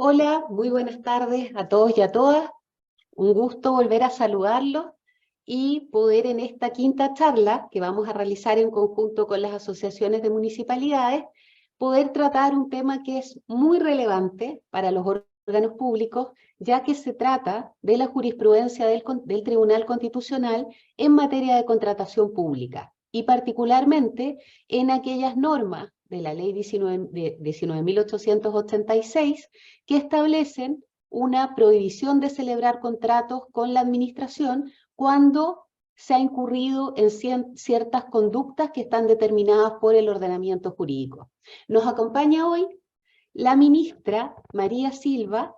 Hola, muy buenas tardes a todos y a todas. Un gusto volver a saludarlos y poder en esta quinta charla que vamos a realizar en conjunto con las asociaciones de municipalidades, poder tratar un tema que es muy relevante para los órganos públicos, ya que se trata de la jurisprudencia del Tribunal Constitucional en materia de contratación pública y particularmente en aquellas normas de la Ley 19.886 que establecen una prohibición de celebrar contratos con la administración cuando se ha incurrido en ciertas conductas que están determinadas por el ordenamiento jurídico. Nos acompaña hoy la ministra María Silva,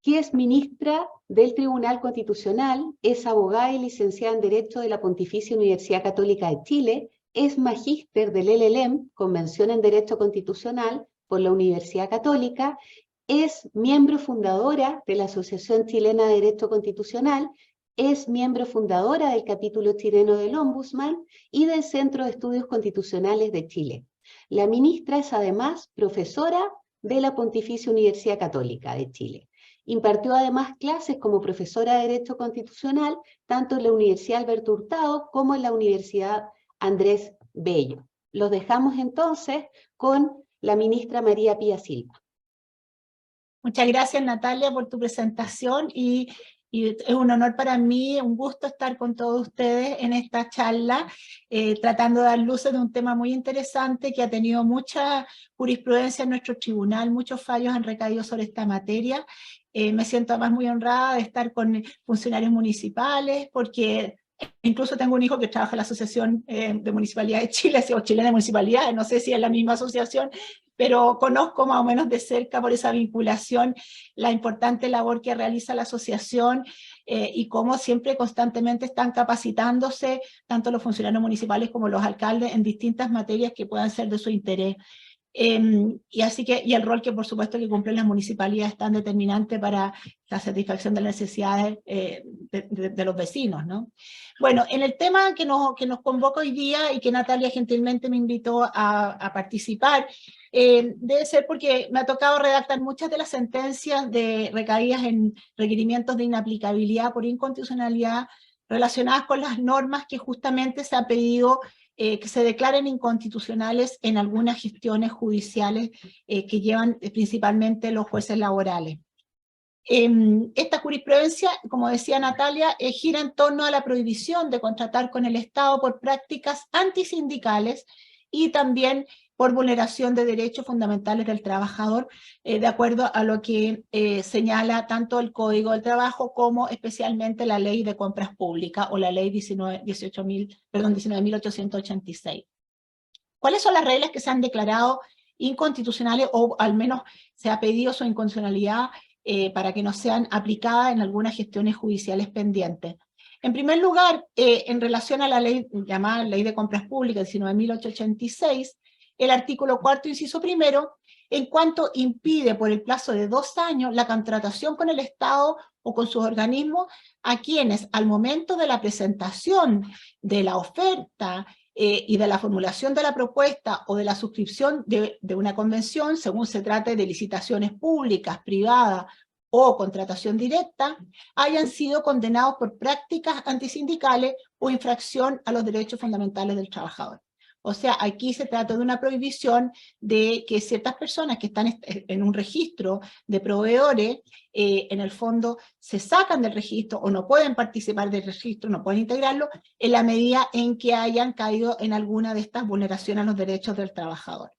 que es ministra del Tribunal Constitucional, es abogada y licenciada en Derecho de la Pontificia Universidad Católica de Chile, es magíster del LLM, Convención en Derecho Constitucional, por la Universidad Católica, es miembro fundadora de la Asociación Chilena de Derecho Constitucional, es miembro fundadora del capítulo chileno del Ombudsman y del Centro de Estudios Constitucionales de Chile. La ministra es además profesora de la Pontificia Universidad Católica de Chile. Impartió además clases como profesora de Derecho Constitucional, tanto en la Universidad Alberto Hurtado como en la Universidad Andrés Bello. Los dejamos entonces con la ministra María Pía Silva. Muchas gracias, Natalia, por tu presentación y es un honor para mí, un gusto estar con todos ustedes en esta charla, tratando de dar luces de un tema muy interesante que ha tenido mucha jurisprudencia en nuestro tribunal, muchos fallos han recaído sobre esta materia. Me siento además muy honrada de estar con funcionarios municipales, porque incluso tengo un hijo que trabaja en la Asociación de Municipalidades de Chile, o Chilena de Municipalidades, no sé si es la misma asociación, pero conozco más o menos de cerca por esa vinculación la importante labor que realiza la asociación y cómo siempre constantemente están capacitándose tanto los funcionarios municipales como los alcaldes en distintas materias que puedan ser de su interés. Y el rol que por supuesto que cumplen las municipalidades es tan determinante para la satisfacción de las necesidades de los vecinos, ¿no? Bueno, en el tema que nos convoca hoy día y que Natalia gentilmente me invitó a participar, debe ser porque me ha tocado redactar muchas de las sentencias recaídas en requerimientos de inaplicabilidad por inconstitucionalidad relacionadas con las normas que justamente se ha pedido que se declaren inconstitucionales en algunas gestiones judiciales que llevan principalmente los jueces laborales. Esta jurisprudencia, como decía Natalia, gira en torno a la prohibición de contratar con el Estado por prácticas antisindicales y también por vulneración de derechos fundamentales del trabajador, de acuerdo a lo que señala tanto el Código del Trabajo como especialmente la Ley de Compras Públicas o la Ley 19.886. ¿Cuáles son las reglas que se han declarado inconstitucionales o al menos se ha pedido su inconstitucionalidad para que no sean aplicadas en algunas gestiones judiciales pendientes? En primer lugar, en relación a la ley llamada Ley de Compras Públicas 19.886, el artículo 4º, inciso primero, en cuanto impide por el plazo de 2 años la contratación con el Estado o con sus organismos a quienes al momento de la presentación de la oferta y de la formulación de la propuesta o de la suscripción de una convención, según se trate de licitaciones públicas, privadas o contratación directa, hayan sido condenados por prácticas antisindicales o infracción a los derechos fundamentales del trabajador. O sea, aquí se trata de una prohibición de que ciertas personas que están en un registro de proveedores, en el fondo se sacan del registro o no pueden participar del registro, no pueden integrarlo, en la medida en que hayan caído en alguna de estas vulneraciones a los derechos del trabajador.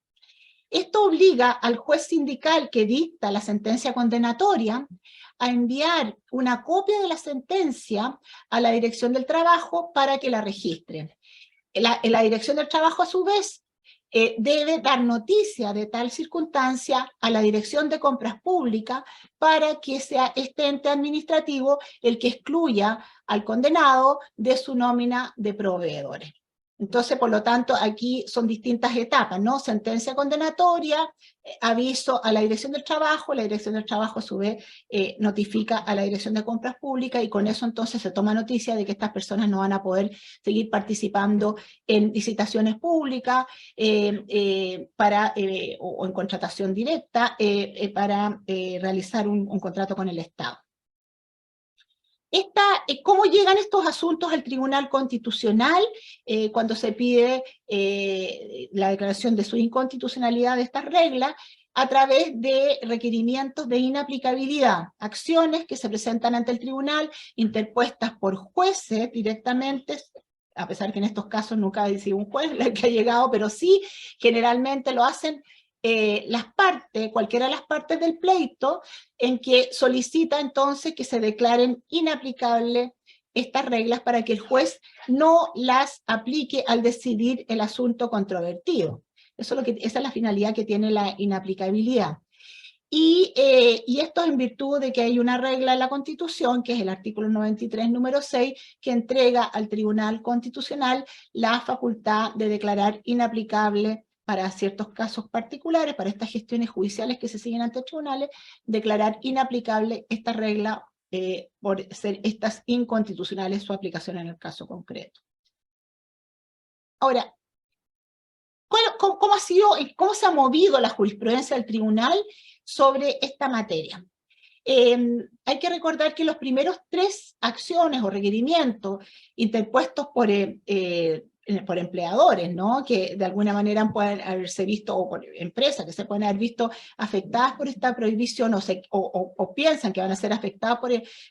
Esto obliga al juez sindical que dicta la sentencia condenatoria a enviar una copia de la sentencia a la Dirección del Trabajo para que la registren. La Dirección del Trabajo, a su vez, debe dar noticia de tal circunstancia a la Dirección de Compras Públicas para que sea este ente administrativo el que excluya al condenado de su nómina de proveedores. Entonces, por lo tanto, aquí son distintas etapas, ¿no? Sentencia condenatoria, aviso a la Dirección del Trabajo, la Dirección del Trabajo a su vez notifica a la Dirección de Compras Públicas y con eso entonces se toma noticia de que estas personas no van a poder seguir participando en licitaciones públicas o en contratación directa para realizar un contrato con el Estado. ¿Cómo llegan estos asuntos al Tribunal Constitucional cuando se pide la declaración de su inconstitucionalidad de estas reglas? A través de requerimientos de inaplicabilidad, acciones que se presentan ante el tribunal, interpuestas por jueces directamente, a pesar que en estos casos nunca ha sido un juez el que ha llegado, pero sí generalmente lo hacen las partes, cualquiera de las partes del pleito, en que solicita entonces que se declaren inaplicables estas reglas para que el juez no las aplique al decidir el asunto controvertido. Esa es la finalidad que tiene la inaplicabilidad. Y esto es en virtud de que hay una regla en la Constitución, que es el artículo 93, número 6, que entrega al Tribunal Constitucional la facultad de declarar inaplicable para ciertos casos particulares, para estas gestiones judiciales que se siguen ante tribunales, declarar inaplicable esta regla por ser estas inconstitucionales su aplicación en el caso concreto. Ahora, ¿cómo se ha movido la jurisprudencia del tribunal sobre esta materia? Hay que recordar que los primeros 3 acciones o requerimientos interpuestos por empleadores, ¿no? Que de alguna manera pueden haberse visto, o por empresas que se pueden haber visto afectadas por esta prohibición o piensan que van a ser afectadas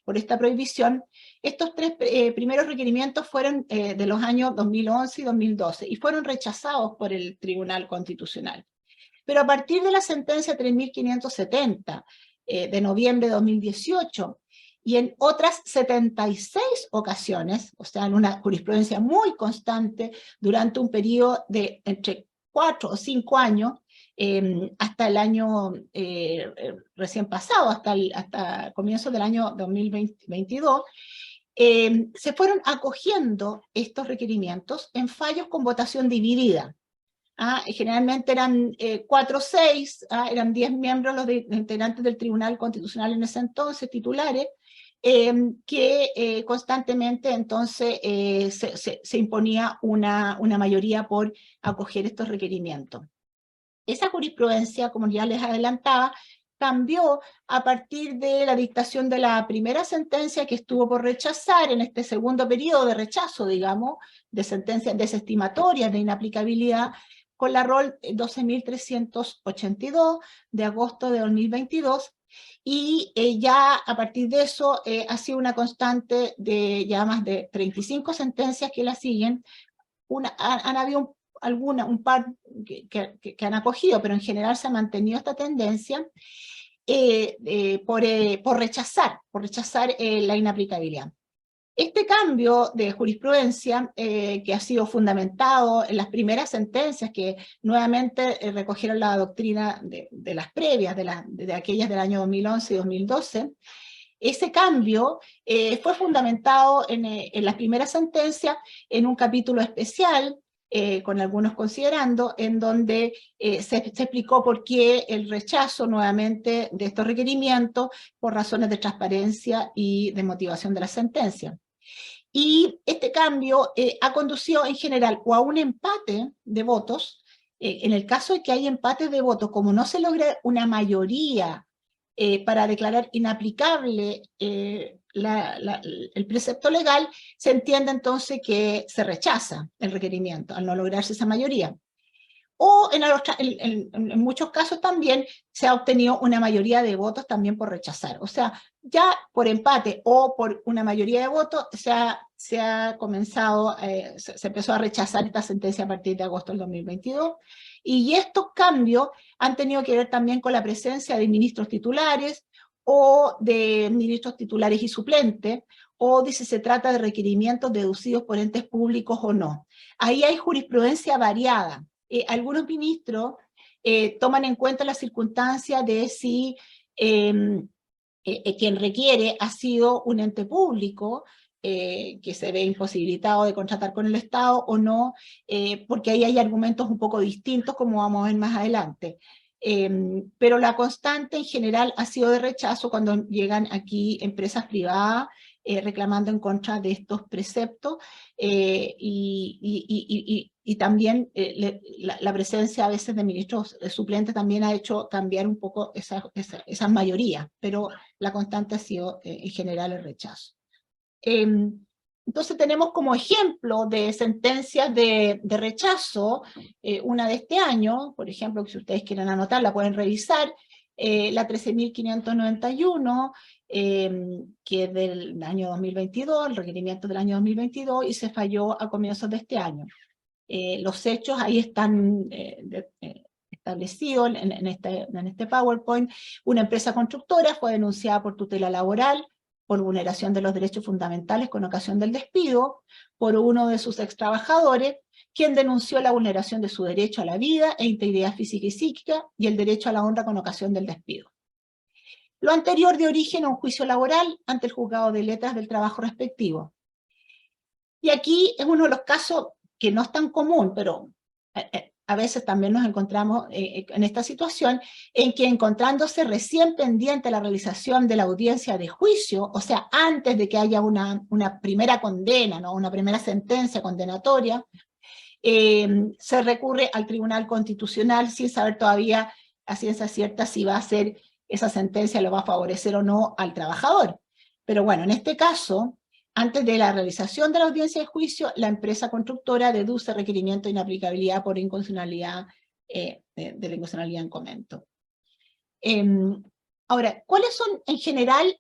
por esta prohibición, estos 3 primeros requerimientos fueron de los años 2011 y 2012 y fueron rechazados por el Tribunal Constitucional. Pero a partir de la sentencia 3570 de noviembre de 2018, y en otras 76 ocasiones, o sea, en una jurisprudencia muy constante, durante un periodo de entre 4 o 5 años, hasta el año recién pasado, hasta comienzos del año 2022, se fueron acogiendo estos requerimientos en fallos con votación dividida. Generalmente eran 4 o 6, eran 10 miembros los integrantes del Tribunal Constitucional en ese entonces, titulares, que constantemente entonces se imponía una mayoría por acoger estos requerimientos. Esa jurisprudencia, como ya les adelantaba, cambió a partir de la dictación de la primera sentencia que estuvo por rechazar en este segundo periodo de rechazo, digamos, de sentencias desestimatorias de inaplicabilidad, con la ROL 12.382 de agosto de 2022, y ya a partir de eso ha sido una constante de ya más de 35 sentencias que la siguen. Han habido un par que han acogido, pero en general se ha mantenido esta tendencia por rechazar la inaplicabilidad. Este cambio de jurisprudencia, que ha sido fundamentado en las primeras sentencias que nuevamente recogieron la doctrina de las previas, de aquellas del año 2011 y 2012, ese cambio fue fundamentado en las primeras sentencias en un capítulo especial, con algunos considerando, en donde se explicó por qué el rechazo nuevamente de estos requerimientos por razones de transparencia y de motivación de la sentencia. Y este cambio ha conducido en general o a un empate de votos. En el caso de que hay empates de votos, como no se logra una mayoría para declarar inaplicable el precepto legal, se entiende entonces que se rechaza el requerimiento al no lograrse esa mayoría. O en muchos casos también se ha obtenido una mayoría de votos también por rechazar. O sea, ya por empate o por una mayoría de votos se ha comenzado, se empezó a rechazar esta sentencia a partir de agosto del 2022. Y estos cambios han tenido que ver también con la presencia de ministros titulares o de ministros titulares y suplentes, o de si se trata de requerimientos deducidos por entes públicos o no. Ahí hay jurisprudencia variada. Algunos ministros toman en cuenta la circunstancia de si quien requiere ha sido un ente público que se ve imposibilitado de contratar con el Estado o no, porque ahí hay argumentos un poco distintos, como vamos a ver más adelante. Pero la constante en general ha sido de rechazo cuando llegan aquí empresas privadas reclamando en contra de estos preceptos, y también la presencia a veces de ministros suplentes también ha hecho cambiar un poco esas mayorías, pero la constante ha sido en general el rechazo. Entonces tenemos como ejemplo de sentencias de rechazo, una de este año, por ejemplo, que si ustedes quieren anotar, la pueden revisar, la 13.591, que es del año 2022, el requerimiento del año 2022, y se falló a comienzos de este año. Los hechos ahí están establecidos en este PowerPoint. Una empresa constructora fue denunciada por tutela laboral, por vulneración de los derechos fundamentales con ocasión del despido, por uno de sus extrabajadores, quien denunció la vulneración de su derecho a la vida e integridad física y psíquica y el derecho a la honra con ocasión del despido. Lo anterior de origen a un juicio laboral ante el juzgado de letras del trabajo respectivo. Y aquí es uno de los casos que no es tan común, pero a veces también nos encontramos en esta situación, en que encontrándose recién pendiente la realización de la audiencia de juicio, o sea, antes de que haya una primera condena, ¿no? Una primera sentencia condenatoria, se recurre al Tribunal Constitucional sin saber todavía a ciencia cierta si va a ser esa sentencia, lo va a favorecer o no al trabajador. Pero bueno, en este caso, antes de la realización de la audiencia de juicio, la empresa constructora deduce requerimiento de inaplicabilidad por inconstitucionalidad, de la inconstitucionalidad en comento. Ahora, ¿cuáles son en general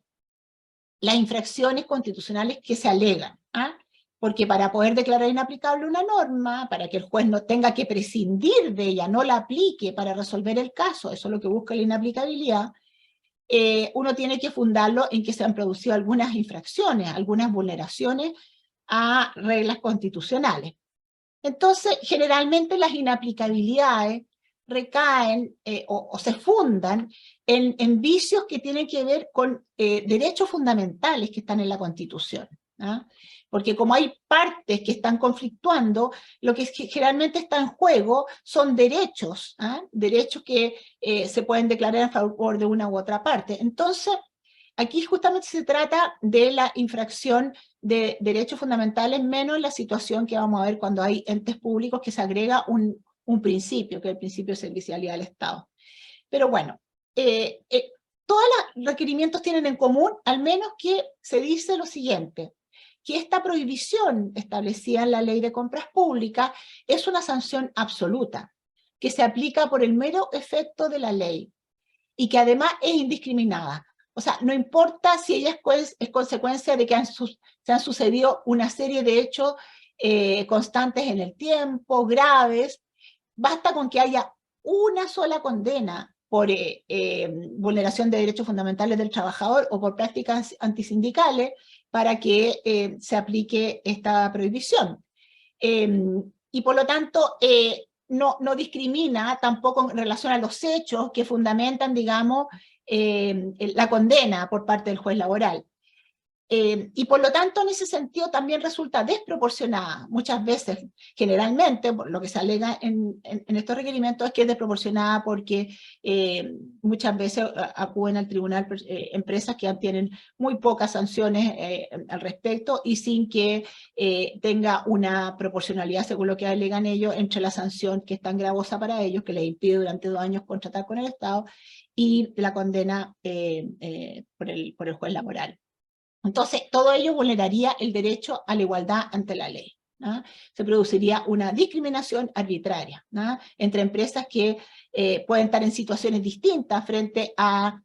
las infracciones constitucionales que se alegan? Porque para poder declarar inaplicable una norma, para que el juez no tenga que prescindir de ella, no la aplique para resolver el caso, eso es lo que busca la inaplicabilidad, uno tiene que fundarlo en que se han producido algunas infracciones, algunas vulneraciones a reglas constitucionales. Entonces, generalmente las inaplicabilidades recaen o se fundan en vicios que tienen que ver con derechos fundamentales que están en la Constitución. Porque como hay partes que están conflictuando, lo que generalmente está en juego son derechos, derechos que se pueden declarar a favor de una u otra parte. Entonces, aquí justamente se trata de la infracción de derechos fundamentales, menos la situación que vamos a ver cuando hay entes públicos que se agrega un principio, que es el principio de servicialidad del Estado. Pero bueno, todos los requerimientos tienen en común, al menos que se dice lo siguiente, que esta prohibición establecida en la Ley de Compras Públicas es una sanción absoluta, que se aplica por el mero efecto de la ley, y que además es indiscriminada. O sea, no importa si ella es consecuencia de que se han sucedido una serie de hechos constantes en el tiempo, graves, basta con que haya una sola condena por vulneración de derechos fundamentales del trabajador o por prácticas antisindicales para que se aplique esta prohibición. Y por lo tanto, no discrimina tampoco en relación a los hechos que fundamentan, digamos, la condena por parte del juez laboral. Y por lo tanto, en ese sentido, también resulta desproporcionada. Muchas veces, generalmente, lo que se alega en estos requerimientos es que es desproporcionada porque muchas veces acuden al tribunal empresas que tienen muy pocas sanciones al respecto y sin que tenga una proporcionalidad, según lo que alegan ellos, entre la sanción que es tan gravosa para ellos, que les impide durante 2 años contratar con el Estado, y la condena por el juez laboral. Entonces, todo ello vulneraría el derecho a la igualdad ante la ley. Se produciría una discriminación arbitraria entre empresas que pueden estar en situaciones distintas frente a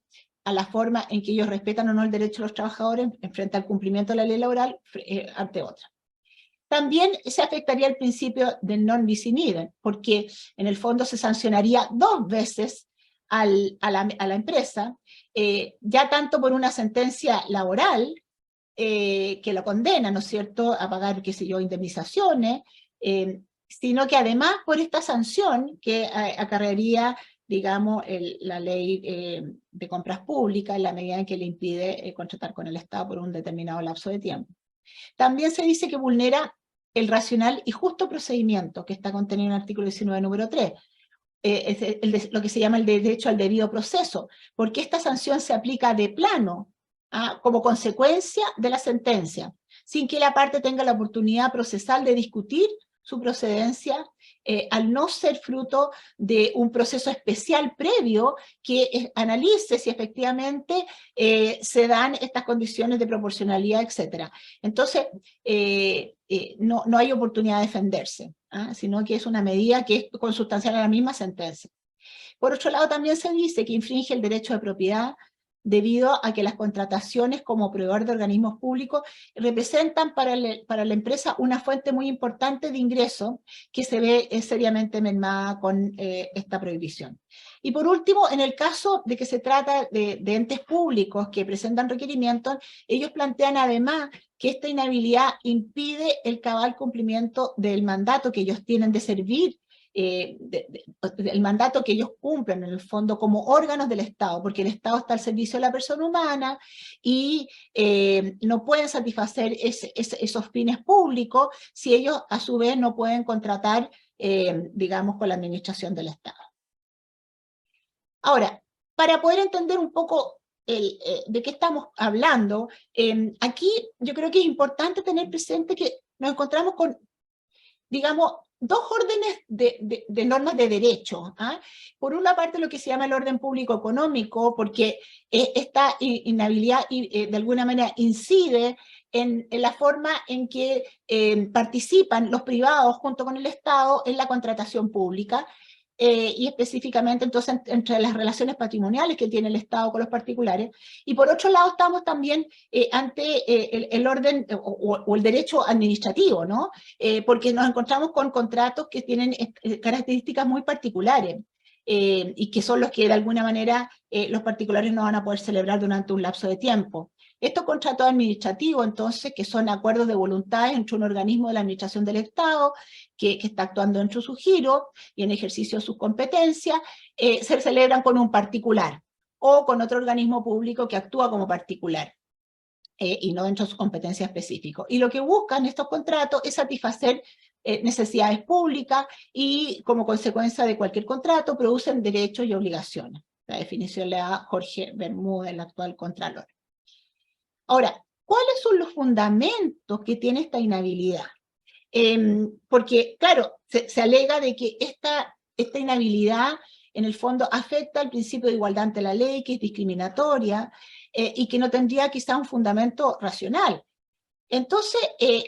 la forma en que ellos respetan o no el derecho de los trabajadores frente al cumplimiento de la ley laboral ante otras. También se afectaría el principio del non bis in idem, porque en el fondo se sancionaría 2 veces a la empresa, ya tanto por una sentencia laboral, que lo condena, ¿no es cierto?, a pagar, qué sé yo, indemnizaciones, sino que además por esta sanción que acarrearía, digamos, la ley de compras públicas en la medida en que le impide contratar con el Estado por un determinado lapso de tiempo. También se dice que vulnera el racional y justo procedimiento que está contenido en el artículo 19, número 3. Es lo que se llama el derecho al debido proceso, porque esta sanción se aplica de plano, como consecuencia de la sentencia, sin que la parte tenga la oportunidad procesal de discutir su procedencia, al no ser fruto de un proceso especial previo que analice si efectivamente se dan estas condiciones de proporcionalidad, etc. Entonces, no hay oportunidad de defenderse, sino que es una medida que es consustancial a la misma sentencia. Por otro lado, también se dice que infringe el derecho de propiedad debido a que las contrataciones como proveedor de organismos públicos representan para la empresa una fuente muy importante de ingreso que se ve seriamente mermada con esta prohibición. Y por último, en el caso de que se trata de entes públicos que presentan requerimientos, ellos plantean además que esta inhabilidad impide el cabal cumplimiento del mandato que ellos tienen de servir, el mandato que ellos cumplen en el fondo como órganos del Estado, porque el Estado está al servicio de la persona humana y no pueden satisfacer esos fines públicos si ellos a su vez no pueden contratar, digamos, con la administración del Estado. Ahora, para poder entender un poco de qué estamos hablando, aquí yo creo que es importante tener presente que nos encontramos con, digamos, dos órdenes de normas de derecho. Por una parte, lo que se llama el orden público económico, porque esta inhabilidad de alguna manera incide en la forma en que participan los privados junto con el Estado en la contratación pública, y específicamente entonces entre las relaciones patrimoniales que tiene el Estado con los particulares. Y por otro lado estamos también ante el orden o el derecho administrativo, ¿no? Porque nos encontramos con contratos que tienen características muy particulares. Y que son los que de alguna manera los particulares no van a poder celebrar durante un lapso de tiempo. Estos contratos administrativos, entonces, que son acuerdos de voluntades entre un organismo de la administración del Estado, que está actuando dentro de su giro y en ejercicio de sus competencias, se celebran con un particular o con otro organismo público que actúa como particular. Y no dentro de su competencia específica. Y lo que buscan estos contratos es satisfacer necesidades públicas y como consecuencia de cualquier contrato producen derechos y obligaciones. La definición le da Jorge Bermúdez, el actual contralor. Ahora, ¿cuáles son los fundamentos que tiene esta inhabilidad? Porque, claro, se alega de que esta inhabilidad en el fondo afecta al principio de igualdad ante la ley, que es discriminatoria, y que no tendría quizá un fundamento racional. Entonces,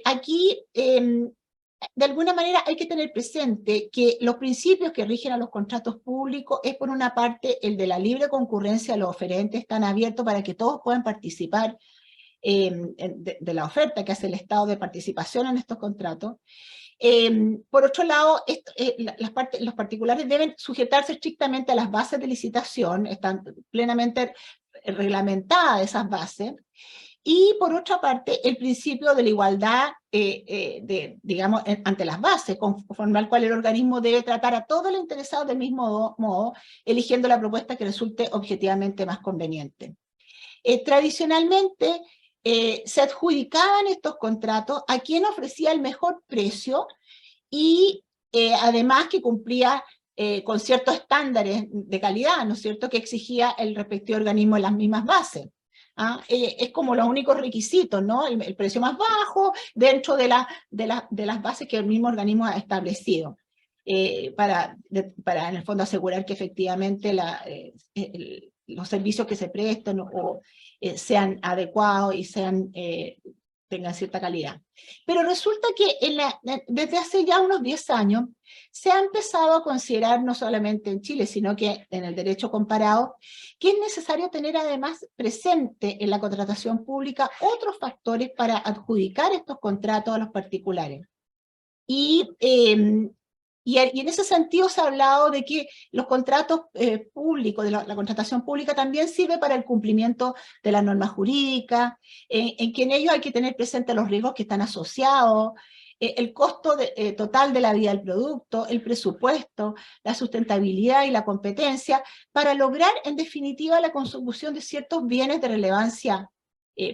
aquí, de alguna manera hay que tener presente que los principios que rigen a los contratos públicos es, por una parte, el de la libre concurrencia de los oferentes, están abiertos para que todos puedan participar de la oferta que hace el Estado de participación en estos contratos. Por otro lado, los particulares deben sujetarse estrictamente a las bases de licitación, están plenamente reglamentadas esas bases, y por otra parte, el principio de la igualdad, digamos, ante las bases, conforme al cual el organismo debe tratar a todos los interesados del mismo modo, eligiendo la propuesta que resulte objetivamente más conveniente. Tradicionalmente, se adjudicaban estos contratos a quien ofrecía el mejor precio y además que cumplía con ciertos estándares de calidad, ¿no es cierto?, que exigía el respectivo organismo en las mismas bases. Es como los únicos requisitos, ¿no? El precio más bajo dentro de las bases que el mismo organismo ha establecido, para en el fondo asegurar que efectivamente los servicios que se prestan sean adecuados y tengan cierta calidad. Pero resulta que desde hace ya unos 10 años se ha empezado a considerar, no solamente en Chile, sino que en el derecho comparado, que es necesario tener además presente en la contratación pública otros factores para adjudicar estos contratos a los particulares. Y en ese sentido se ha hablado de que los contratos públicos, de la contratación pública también sirve para el cumplimiento de las normas jurídicas, en que en ellos hay que tener presente los riesgos que están asociados, el costo total de la vida del producto, el presupuesto, la sustentabilidad y la competencia, para lograr en definitiva la consecución de ciertos bienes de relevancia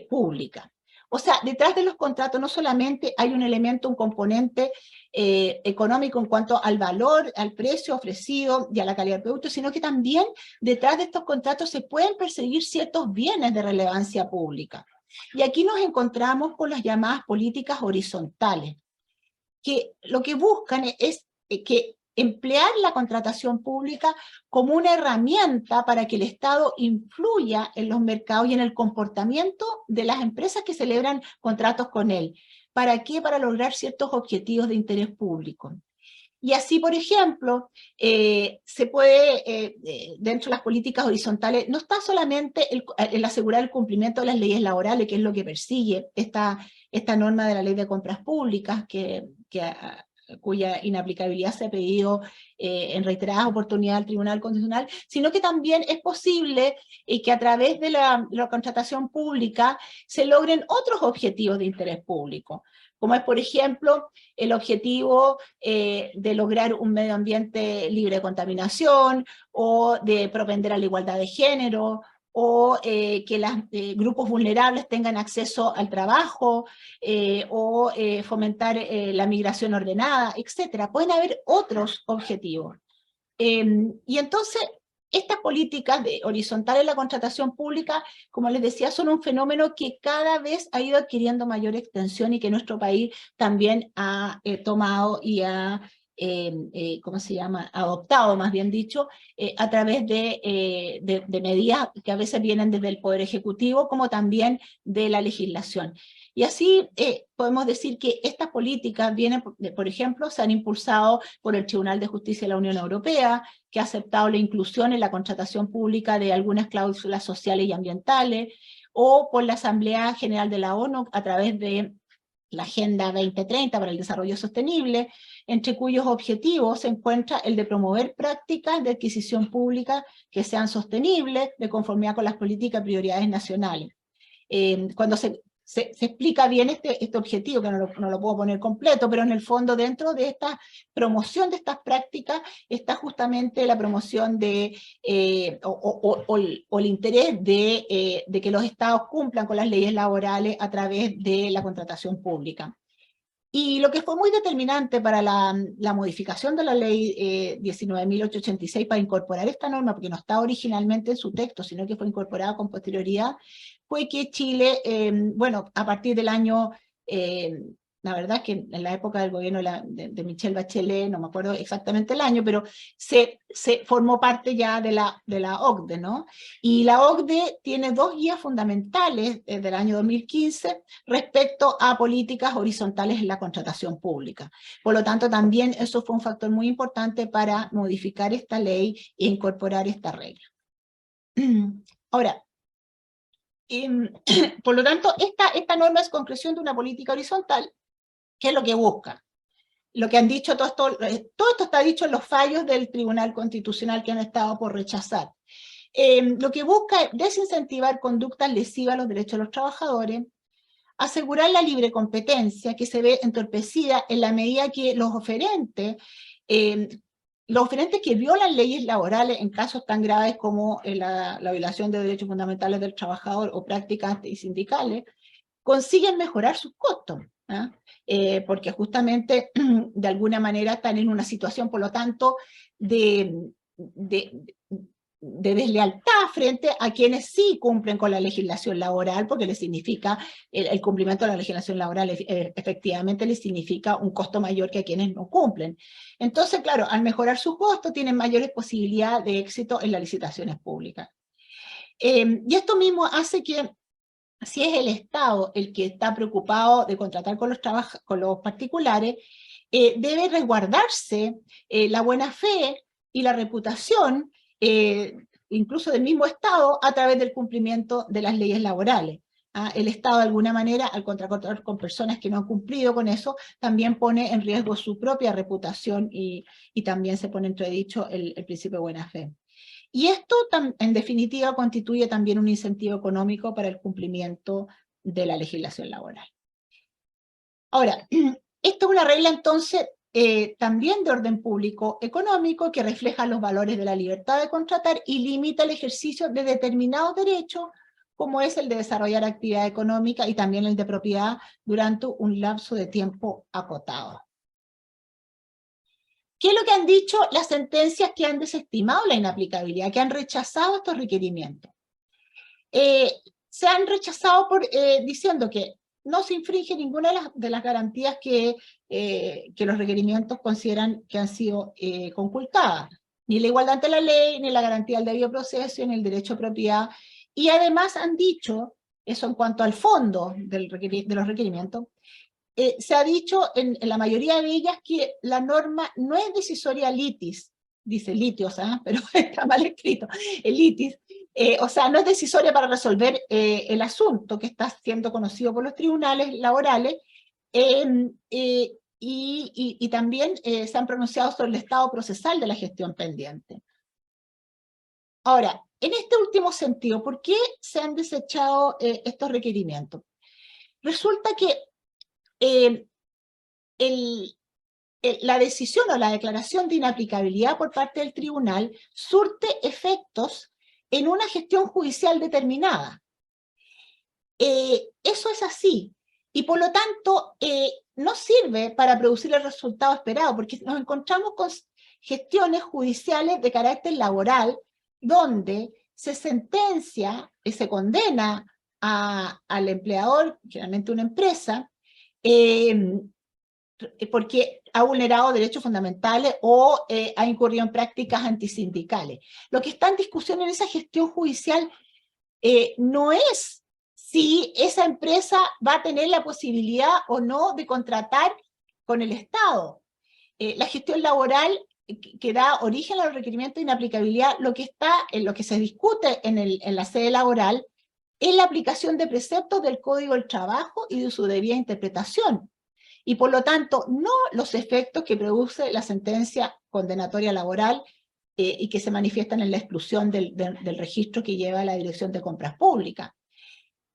pública. O sea, detrás de los contratos no solamente hay un elemento, un componente económico en cuanto al valor, al precio ofrecido y a la calidad del producto, sino que también detrás de estos contratos se pueden perseguir ciertos bienes de relevancia pública. Y aquí nos encontramos con las llamadas políticas horizontales, que lo que buscan es que emplear la contratación pública como una herramienta para que el Estado influya en los mercados y en el comportamiento de las empresas que celebran contratos con él. ¿Para qué? Para lograr ciertos objetivos de interés público. Y así, por ejemplo, se puede, dentro de las políticas horizontales, no está solamente el asegurar el cumplimiento de las leyes laborales, que es lo que persigue esta norma de la Ley de Compras Públicas, cuya inaplicabilidad se ha pedido en reiteradas oportunidades al Tribunal Constitucional, sino que también es posible que a través de la contratación pública se logren otros objetivos de interés público, como es, por ejemplo, el objetivo de lograr un medio ambiente libre de contaminación, o de propender a la igualdad de género, o que los grupos vulnerables tengan acceso al trabajo, o fomentar la migración ordenada, etc. Pueden haber otros objetivos. Y entonces, estas políticas horizontales en la contratación pública, como les decía, son un fenómeno que cada vez ha ido adquiriendo mayor extensión y que nuestro país también ha tomado y ha ¿cómo se llama? Adoptado, más bien dicho, a través de medidas que a veces vienen desde el Poder Ejecutivo, como también de la legislación. Y así podemos decir que estas políticas vienen, por ejemplo, se han impulsado por el Tribunal de Justicia de la Unión Europea, que ha aceptado la inclusión en la contratación pública de algunas cláusulas sociales y ambientales, o por la Asamblea General de la ONU a través de la Agenda 2030 para el Desarrollo Sostenible, entre cuyos objetivos se encuentra el de promover prácticas de adquisición pública que sean sostenibles, de conformidad con las políticas y prioridades nacionales. Cuando se explica bien este objetivo, que no lo puedo poner completo, pero en el fondo dentro de esta promoción de estas prácticas está justamente la promoción de, o el interés de que los estados cumplan con las leyes laborales a través de la contratación pública. Y lo que fue muy determinante para la modificación de la ley 19.886 para incorporar esta norma, porque no estaba originalmente en su texto, sino que fue incorporada con posterioridad, fue que Chile, bueno, a partir del año, la verdad es que en la época del gobierno de Michelle Bachelet, no me acuerdo exactamente el año, pero se formó parte ya de la OCDE, ¿no? Y la OCDE tiene dos guías fundamentales del año 2015 respecto a políticas horizontales en la contratación pública. Por lo tanto, también eso fue un factor muy importante para modificar esta ley e incorporar esta regla. Ahora, por lo tanto, esta norma es concreción de una política horizontal, que es lo que busca. Lo que han dicho, todo esto está dicho en los fallos del Tribunal Constitucional que han estado por rechazar. Lo que busca es desincentivar conductas lesivas a los derechos de los trabajadores, asegurar la libre competencia, que se ve entorpecida en la medida que los oferentes que violan leyes laborales en casos tan graves como la violación de derechos fundamentales del trabajador o prácticas antisindicales, consiguen mejorar sus costos, porque justamente de alguna manera están en una situación, por lo tanto, de deslealtad frente a quienes sí cumplen con la legislación laboral, porque les significa, el cumplimiento de la legislación laboral efectivamente les significa un costo mayor que a quienes no cumplen. Entonces, claro, al mejorar sus costos tienen mayores posibilidades de éxito en las licitaciones públicas. Y esto mismo hace que, si es el Estado el que está preocupado de contratar con los particulares, debe resguardarse la buena fe y la reputación, incluso del mismo Estado, a través del cumplimiento de las leyes laborales. El Estado, de alguna manera, al contratar con personas que no han cumplido con eso, también pone en riesgo su propia reputación y también se pone entredicho el principio de buena fe. Y esto, en definitiva, constituye también un incentivo económico para el cumplimiento de la legislación laboral. Ahora, esto es una regla, entonces, también de orden público económico, que refleja los valores de la libertad de contratar y limita el ejercicio de determinados derechos como es el de desarrollar actividad económica y también el de propiedad durante un lapso de tiempo acotado. ¿Qué es lo que han dicho las sentencias que han desestimado la inaplicabilidad, que han rechazado estos requerimientos? Se han rechazado diciendo que no se infringe ninguna de las garantías que los requerimientos consideran que han sido conculcadas. Ni la igualdad ante la ley, ni la garantía del debido proceso, ni el derecho a propiedad. Y además han dicho, eso en cuanto al fondo de los requerimientos, se ha dicho en la mayoría de ellas que la norma no es decisoria litis, dice litios, pero está mal escrito, el litis, o sea, no es decisoria para resolver el asunto que está siendo conocido por los tribunales laborales, y también se han pronunciado sobre el estado procesal de la gestión pendiente. Ahora, en este último sentido, ¿por qué se han desechado estos requerimientos? Resulta que la decisión o la declaración de inaplicabilidad por parte del tribunal surte efectos en una gestión judicial determinada. Eso es así, y por lo tanto no sirve para producir el resultado esperado, porque nos encontramos con gestiones judiciales de carácter laboral donde se sentencia y se condena al empleador, generalmente una empresa, porque ha vulnerado derechos fundamentales o ha incurrido en prácticas antisindicales. Lo que está en discusión en esa gestión judicial no es si esa empresa va a tener la posibilidad o no de contratar con el Estado. La gestión laboral que da origen a los requerimientos de inaplicabilidad, lo que se discute en la sede laboral es la aplicación de preceptos del Código del Trabajo y de su debida interpretación. Y por lo tanto, no los efectos que produce la sentencia condenatoria laboral y que se manifiestan en la exclusión del registro que lleva la Dirección de Compras Públicas.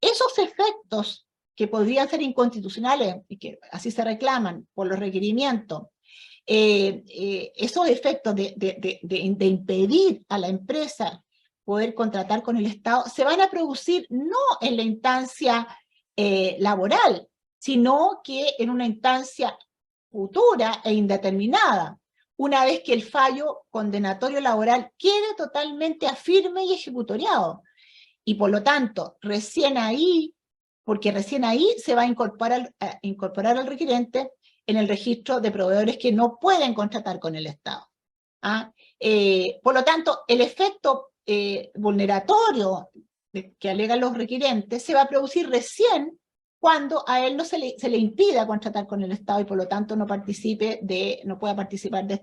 Esos efectos que podrían ser inconstitucionales y que así se reclaman por los requerimientos, esos efectos de impedir a la empresa poder contratar con el Estado, se van a producir no en la instancia laboral, sino que en una instancia futura e indeterminada, una vez que el fallo condenatorio laboral quede totalmente firme y ejecutoriado. Y por lo tanto, recién ahí se va a incorporar al requerente en el registro de proveedores que no pueden contratar con el Estado. Por lo tanto, el efecto vulneratorio que alegan los requerentes se va a producir recién cuando a él no se le impida contratar con el Estado y por lo tanto no pueda participar de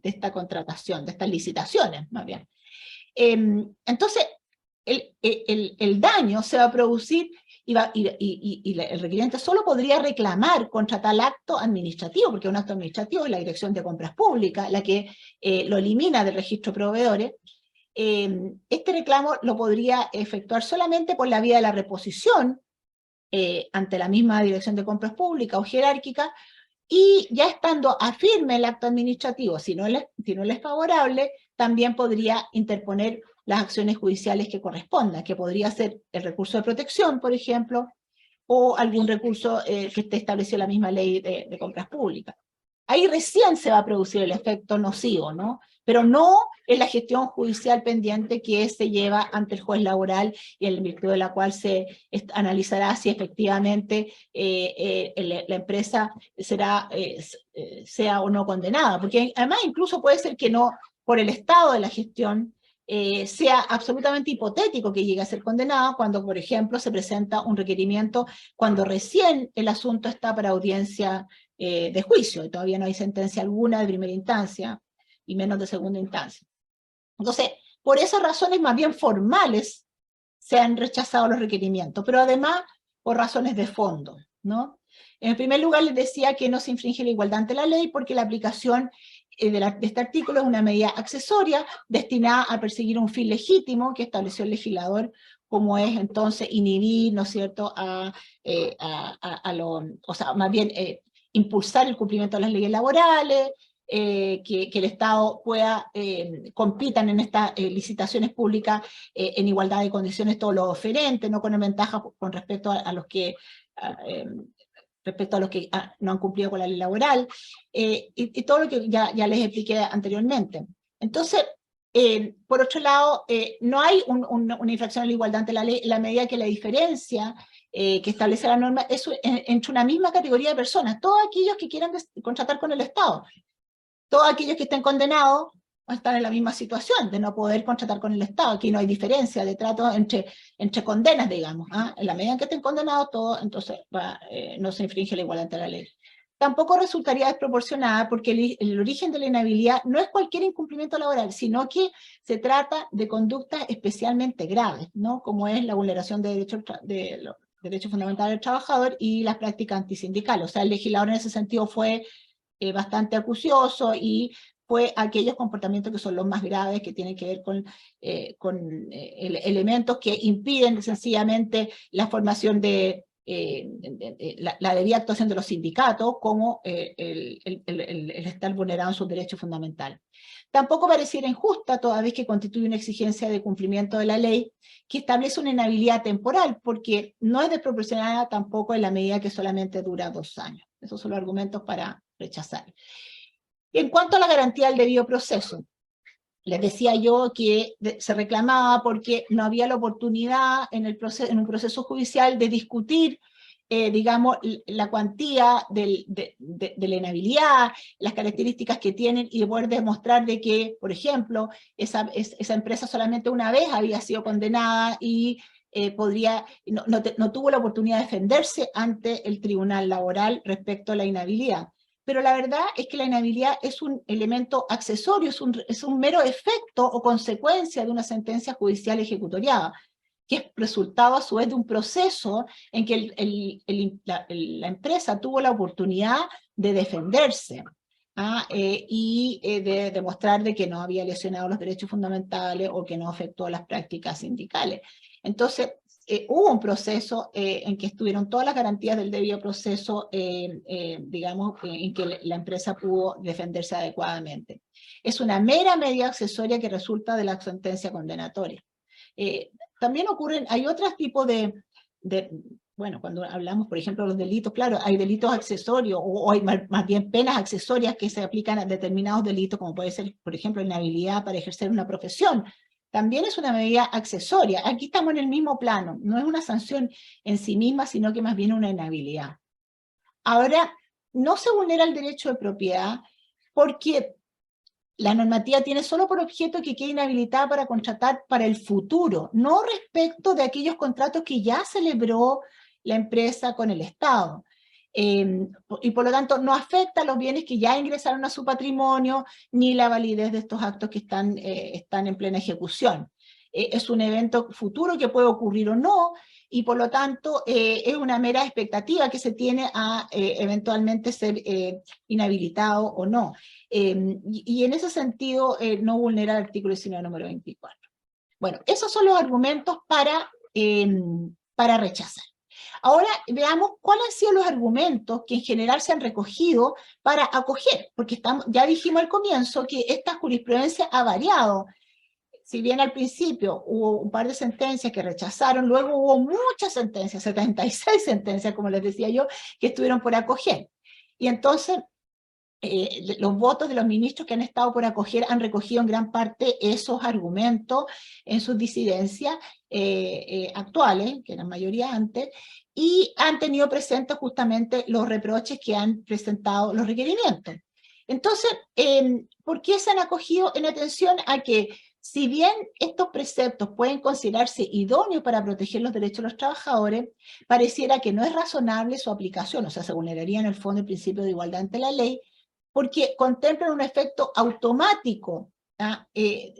esta contratación, de estas licitaciones, más bien. Entonces, el daño se va a producir y el requerente solo podría reclamar contra tal acto administrativo, porque un acto administrativo es la Dirección de Compras Públicas, la que lo elimina del registro de proveedores. Este reclamo lo podría efectuar solamente por la vía de la reposición ante la misma Dirección de Compras Públicas o jerárquica, y ya estando a firme el acto administrativo, si no le es favorable, también podría interponer las acciones judiciales que correspondan, que podría ser el recurso de protección, por ejemplo, o algún recurso que esté establecido en la misma ley de compras públicas. Ahí recién se va a producir el efecto nocivo, ¿no? Pero no en la gestión judicial pendiente que se lleva ante el juez laboral y en virtud de la cual se analizará si efectivamente la empresa sea o no condenada. Porque además incluso puede ser que no, por el estado de la gestión, sea absolutamente hipotético que llegue a ser condenada cuando, por ejemplo, se presenta un requerimiento cuando recién el asunto está para audiencia de juicio y todavía no hay sentencia alguna de primera instancia y menos de segunda instancia. Entonces, por esas razones más bien formales se han rechazado los requerimientos, pero además por razones de fondo, ¿no? En primer lugar les decía que no se infringe la igualdad ante la ley porque la aplicación de este artículo es una medida accesoria destinada a perseguir un fin legítimo que estableció el legislador, como es entonces inhibir, ¿no es cierto?, o sea, más bien impulsar el cumplimiento de las leyes laborales, que el Estado pueda, compitan en estas licitaciones públicas en igualdad de condiciones todos los oferentes, no con ventaja con respecto a los que... respecto a los que no han cumplido con la ley laboral, y todo lo que ya les expliqué anteriormente. Entonces, por otro lado, no hay una infracción a la igualdad ante la ley en la medida que la diferencia que establece la norma es entre una misma categoría de personas, todos aquellos que quieran contratar con el Estado, todos aquellos que estén condenados están en la misma situación de no poder contratar con el Estado. Aquí no hay diferencia de trato entre condenas, digamos. En la medida en que estén condenados todos, entonces no se infringe la igualdad ante la ley. Tampoco resultaría desproporcionada porque el origen de la inhabilidad no es cualquier incumplimiento laboral, sino que se trata de conductas especialmente graves, ¿no? Como es la vulneración de los derechos fundamentales del trabajador y las prácticas antisindicales. O sea, el legislador en ese sentido fue bastante acucioso y fue aquellos comportamientos que son los más graves, que tienen que ver con elementos que impiden sencillamente la formación de la debida actuación de los sindicatos, como el estar vulnerando sus derechos fundamentales. Tampoco pareciera injusta, toda vez que constituye una exigencia de cumplimiento de la ley, que establece una inhabilidad temporal, porque no es desproporcionada tampoco en la medida que solamente dura 2 años. Esos son los argumentos para rechazar. En cuanto a la garantía del debido proceso, les decía yo que se reclamaba porque no había la oportunidad en un proceso judicial de discutir, digamos, la cuantía de la inhabilidad, las características que tienen, y de poder demostrar de que, por ejemplo, esa empresa solamente una vez había sido condenada y no tuvo la oportunidad de defenderse ante el tribunal laboral respecto a la inhabilidad. Pero la verdad es que la inhabilidad es un elemento accesorio, es un mero efecto o consecuencia de una sentencia judicial ejecutoriada, que es resultado a su vez de un proceso en que la empresa tuvo la oportunidad de defenderse y de demostrar de que no había lesionado los derechos fundamentales o que no afectó las prácticas sindicales. Entonces, hubo un proceso en que estuvieron todas las garantías del debido proceso, digamos, en que la empresa pudo defenderse adecuadamente. Es una mera medida accesoria que resulta de la sentencia condenatoria. También hay otros tipos bueno, cuando hablamos, por ejemplo, de los delitos, claro, hay delitos accesorios, o hay más bien penas accesorias que se aplican a determinados delitos, como puede ser, por ejemplo, inhabilidad para ejercer una profesión. También es una medida accesoria. Aquí estamos en el mismo plano. No es una sanción en sí misma, sino que más bien una inhabilidad. Ahora, no se vulnera el derecho de propiedad porque la normativa tiene solo por objeto que quede inhabilitada para contratar para el futuro, no respecto de aquellos contratos que ya celebró la empresa con el Estado. Y por lo tanto no afecta los bienes que ya ingresaron a su patrimonio, ni la validez de estos actos que están en plena ejecución. Es un evento futuro que puede ocurrir o no, y por lo tanto es una mera expectativa que se tiene a eventualmente ser inhabilitado o no. Y en ese sentido no vulnera el artículo 19, número 24. Bueno, esos son los argumentos para rechazar. Ahora veamos cuáles han sido los argumentos que en general se han recogido para acoger, porque ya dijimos al comienzo que esta jurisprudencia ha variado. Si bien al principio hubo un par de sentencias que rechazaron, luego hubo muchas sentencias, 76 sentencias, como les decía yo, que estuvieron por acoger. Y entonces los votos de los ministros que han estado por acoger han recogido en gran parte esos argumentos en sus disidencias actuales, que eran mayoría antes, y han tenido presentes justamente los reproches que han presentado los requerimientos. Entonces, ¿por qué se han acogido en atención a que, si bien estos preceptos pueden considerarse idóneos para proteger los derechos de los trabajadores, pareciera que no es razonable su aplicación, o sea, se vulneraría en el fondo el principio de igualdad ante la ley, porque contemplan un efecto automático,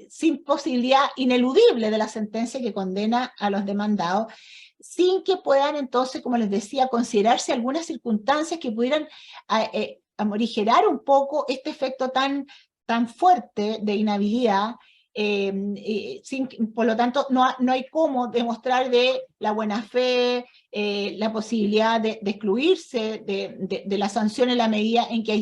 sin posibilidad ineludible de la sentencia que condena a los demandados, sin que puedan entonces, como les decía, considerarse algunas circunstancias que pudieran amorigerar un poco este efecto tan fuerte de inhabilidad, Por lo tanto, no hay cómo demostrar de la buena fe, la posibilidad de excluirse de la sanción en la medida en que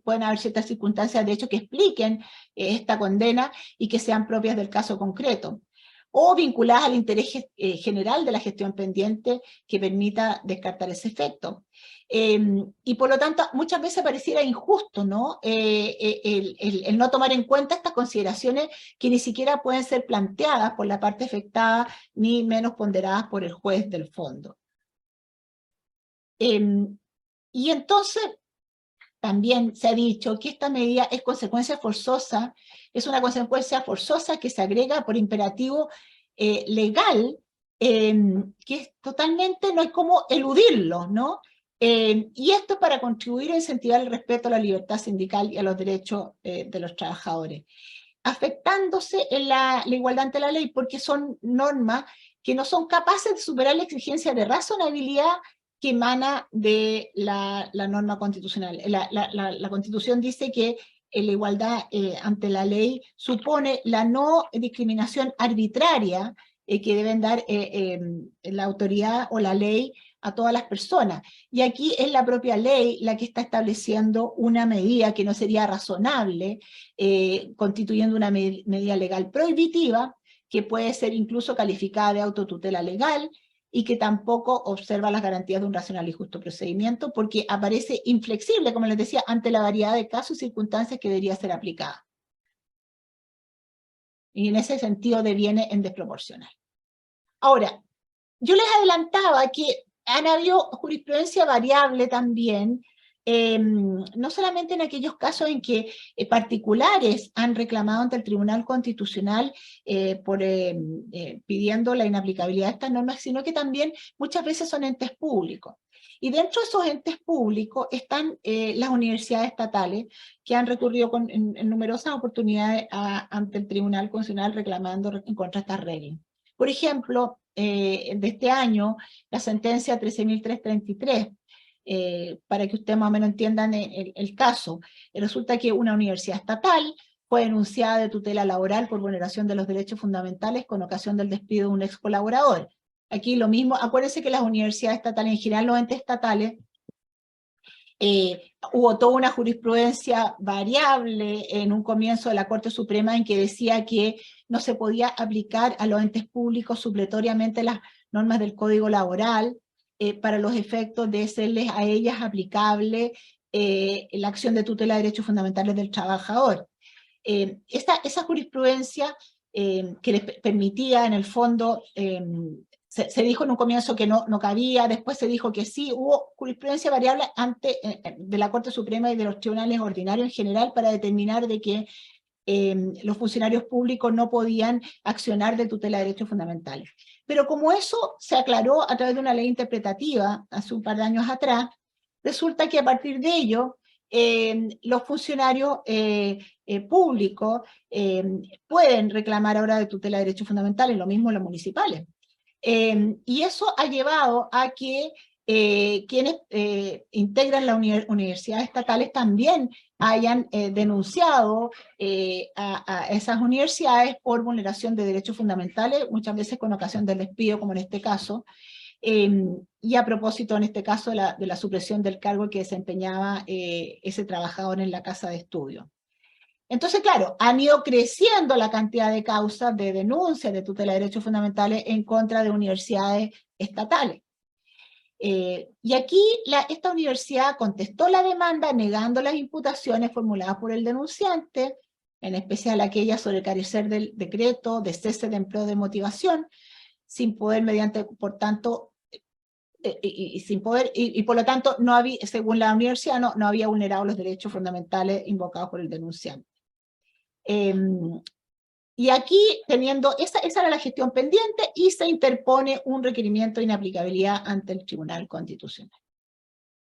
pueden haber ciertas circunstancias de hecho que expliquen esta condena y que sean propias del caso concreto, o vinculadas al interés general de la gestión pendiente que permita descartar ese efecto. Y por lo tanto, muchas veces pareciera injusto, ¿no? El no tomar en cuenta estas consideraciones que ni siquiera pueden ser planteadas por la parte afectada, ni menos ponderadas por el juez del fondo. Y entonces, también se ha dicho que esta medida es consecuencia forzosa, es una consecuencia forzosa que se agrega por imperativo legal, que es totalmente, no hay cómo eludirlo, ¿no? Y esto es para contribuir a incentivar el respeto a la libertad sindical y a los derechos de los trabajadores, afectándose en la igualdad ante la ley, porque son normas que no son capaces de superar la exigencia de razonabilidad que emana de la norma constitucional. La Constitución dice que la igualdad ante la ley supone la no discriminación arbitraria que deben dar la autoridad o la ley a todas las personas. Y aquí es la propia ley la que está estableciendo una medida que no sería razonable, constituyendo una medida legal prohibitiva, que puede ser incluso calificada de autotutela legal, y que tampoco observa las garantías de un racional y justo procedimiento, porque aparece inflexible, como les decía, ante la variedad de casos y circunstancias que debería ser aplicada. Y en ese sentido deviene en desproporcional. Ahora, yo les adelantaba que han habido jurisprudencia variable también, no solamente en aquellos casos en que particulares han reclamado ante el Tribunal Constitucional pidiendo la inaplicabilidad de estas normas, sino que también muchas veces son entes públicos. Y dentro de esos entes públicos están las universidades estatales, que han recurrido en numerosas oportunidades ante el Tribunal Constitucional reclamando en contra de estas reglas. Por ejemplo, de este año, la sentencia 13.333, para que ustedes más o menos entiendan el caso. Resulta que una universidad estatal fue denunciada de tutela laboral por vulneración de los derechos fundamentales con ocasión del despido de un ex colaborador. Aquí lo mismo, acuérdense que las universidades estatales, en general los entes estatales, hubo toda una jurisprudencia variable en un comienzo de la Corte Suprema en que decía que no se podía aplicar a los entes públicos supletoriamente las normas del Código Laboral para los efectos de serles a ellas aplicable la acción de tutela de derechos fundamentales del trabajador. Esa jurisprudencia que les permitía en el fondo se dijo en un comienzo que no cabía, después se dijo que sí, hubo jurisprudencia variable de la Corte Suprema y de los tribunales ordinarios en general para determinar de que los funcionarios públicos no podían accionar de tutela de derechos fundamentales. Pero como eso se aclaró a través de una ley interpretativa hace un par de años atrás, resulta que a partir de ello los funcionarios públicos pueden reclamar ahora de tutela de derechos fundamentales, lo mismo los municipales. Y eso ha llevado a que quienes integran las universidades estatales también hayan denunciado a esas universidades por vulneración de derechos fundamentales, muchas veces con ocasión del despido, como en este caso, y a propósito, en este caso, de la supresión del cargo que desempeñaba ese trabajador en la casa de estudio. Entonces, claro, han ido creciendo la cantidad de causas de denuncia de tutela de derechos fundamentales en contra de universidades estatales. Y aquí esta universidad contestó la demanda negando las imputaciones formuladas por el denunciante, en especial aquellas sobre el carecer del decreto de cese de empleo de motivación, sin poder mediante, por tanto, por lo tanto, no había, según la universidad, no había vulnerado los derechos fundamentales invocados por el denunciante. Y aquí, esa era la gestión pendiente y se interpone un requerimiento de inaplicabilidad ante el Tribunal Constitucional.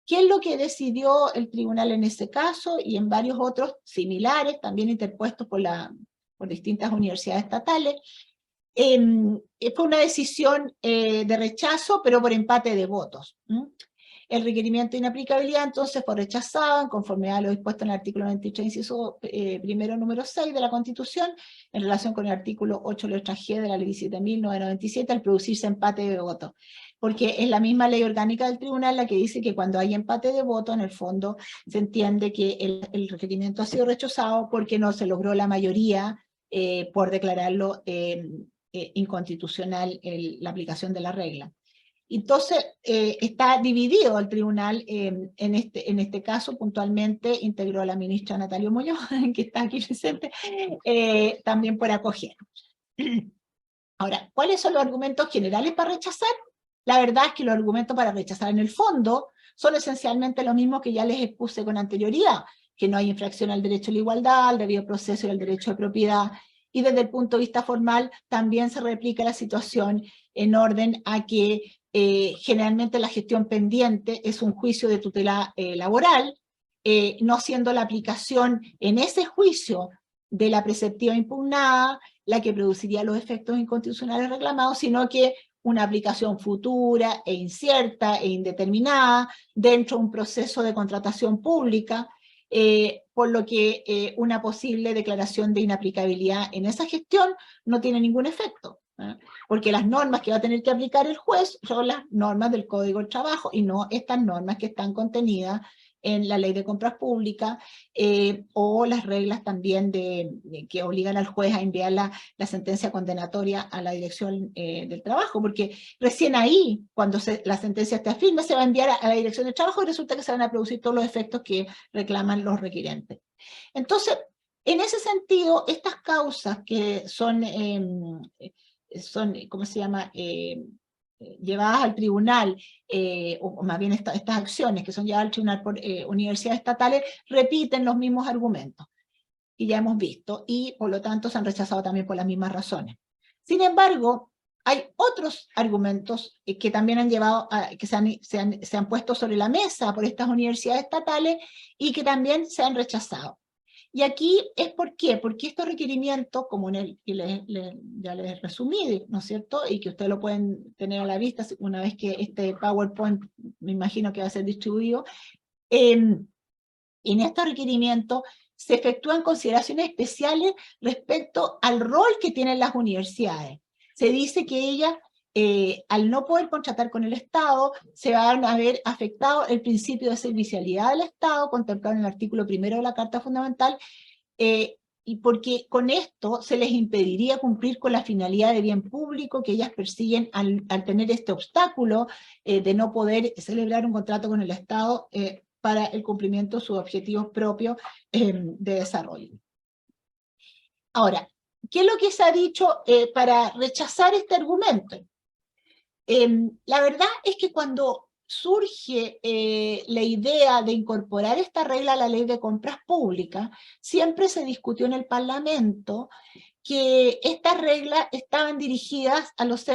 ¿Qué es lo que decidió el tribunal en ese caso y en varios otros similares, también interpuestos por distintas universidades estatales? Fue una decisión de rechazo, pero por empate de votos. el requerimiento de inaplicabilidad entonces fue rechazado en conformidad a lo dispuesto en el artículo 23, inciso primero, número 6 de la Constitución, en relación con el artículo 8, letra G de la ley 17.997, al producirse empate de votos. Porque es la misma ley orgánica del tribunal la que dice que cuando hay empate de votos, en el fondo se entiende que el requerimiento ha sido rechazado porque no se logró la mayoría por declararlo inconstitucional la aplicación de la regla. Entonces, está dividido el tribunal en este caso, puntualmente integró a la ministra Natalia Muñoz, que está aquí presente, también por acoger. Ahora, ¿cuáles son los argumentos generales para rechazar? La verdad es que los argumentos para rechazar en el fondo son esencialmente los mismos que ya les expuse con anterioridad, que no hay infracción al derecho a la igualdad, al debido proceso y al derecho de propiedad, y desde el punto de vista formal también se replica la situación en orden a que generalmente la gestión pendiente es un juicio de tutela laboral, no siendo la aplicación en ese juicio de la preceptiva impugnada la que produciría los efectos inconstitucionales reclamados, sino que una aplicación futura e incierta e indeterminada dentro de un proceso de contratación pública, por lo que una posible declaración de inaplicabilidad en esa gestión no tiene ningún efecto, porque las normas que va a tener que aplicar el juez son las normas del Código del Trabajo y no estas normas que están contenidas en la ley de compras públicas o las reglas también que obligan al juez a enviar la sentencia condenatoria a la dirección del trabajo, porque recién ahí, cuando la sentencia esté firme, se va a enviar a la dirección del trabajo y resulta que se van a producir todos los efectos que reclaman los requirentes. Entonces, en ese sentido, estas causas que son ¿cómo se llama?, llevadas al tribunal, o más bien estas acciones que son llevadas al tribunal por universidades estatales, repiten los mismos argumentos que ya hemos visto, y por lo tanto se han rechazado también por las mismas razones. Sin embargo, hay otros argumentos que también han llevado, que se han puesto sobre la mesa por estas universidades estatales y que también se han rechazado. Y aquí es ¿por qué? Porque estos requerimientos, como ya les resumí, ¿no es cierto? Y que ustedes lo pueden tener a la vista una vez que este PowerPoint, me imagino que va a ser distribuido, en estos requerimientos se efectúan consideraciones especiales respecto al rol que tienen las universidades. Se dice que ellas, al no poder contratar con el Estado, se van a ver afectado el principio de servicialidad del Estado, contemplado en el artículo 1 de la Carta Fundamental, y porque con esto se les impediría cumplir con la finalidad de bien público que ellas persiguen al tener este obstáculo de no poder celebrar un contrato con el Estado para el cumplimiento de sus objetivos propios de desarrollo. Ahora, ¿qué es lo que se ha dicho para rechazar este argumento? La verdad es que cuando surge la idea de incorporar esta regla a la ley de compras públicas, siempre se discutió en el Parlamento que estas reglas estaban dirigidas a las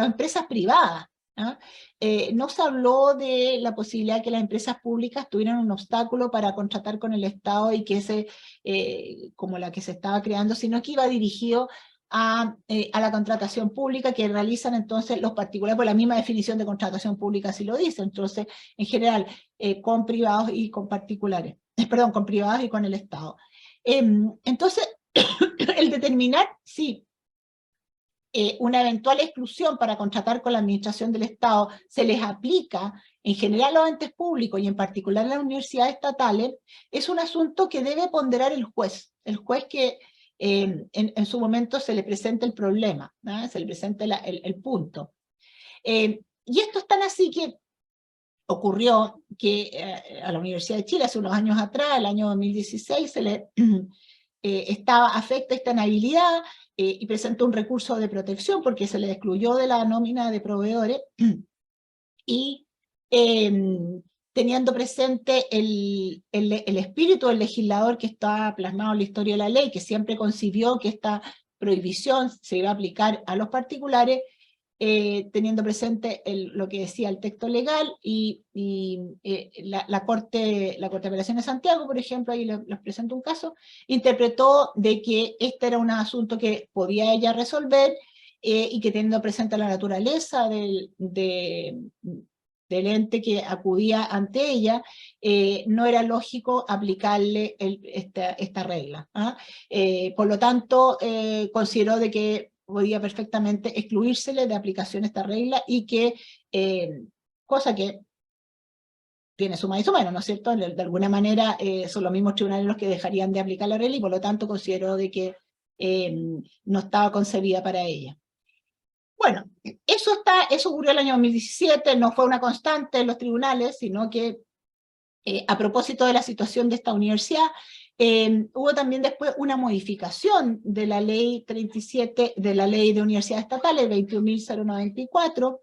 empresas privadas, ¿no? No se habló de la posibilidad de que las empresas públicas tuvieran un obstáculo para contratar con el Estado y que como la que se estaba creando, sino que iba dirigido a la contratación pública que realizan entonces los particulares, por la misma definición de contratación pública así lo dice, entonces en general con privados y con particulares, perdón, con privados y con el Estado. Entonces, el determinar si una eventual exclusión para contratar con la administración del Estado se les aplica en general a los entes públicos y en particular a las universidades estatales, es un asunto que debe ponderar el juez que en su momento se le presenta el problema, ¿no? Se le presenta el punto. Y esto es tan así que ocurrió que a la Universidad de Chile hace unos años atrás, el año 2016, se le afecta esta inhabilidad y presentó un recurso de protección porque se le excluyó de la nómina de proveedores y teniendo presente el espíritu del legislador que está plasmado en la historia de la ley, que siempre concibió que esta prohibición se iba a aplicar a los particulares, teniendo presente lo que decía el texto legal y la Corte de Apelaciones de Santiago, por ejemplo, ahí les presento un caso, interpretó de que este era un asunto que podía ella resolver y que teniendo presente la naturaleza de del ente que acudía ante ella, no era lógico aplicarle esta regla. Por lo tanto, consideró de que podía perfectamente excluírsele de aplicación esta regla y que, cosa que tiene su más y su menos, ¿no es cierto? De alguna manera son los mismos tribunales los que dejarían de aplicar la regla y por lo tanto consideró de que no estaba concebida para ella. Bueno, eso ocurrió el año 2017, no fue una constante en los tribunales, sino que a propósito de la situación de esta universidad, hubo también después una modificación de la ley 37, de la ley de universidades estatales, 21.094,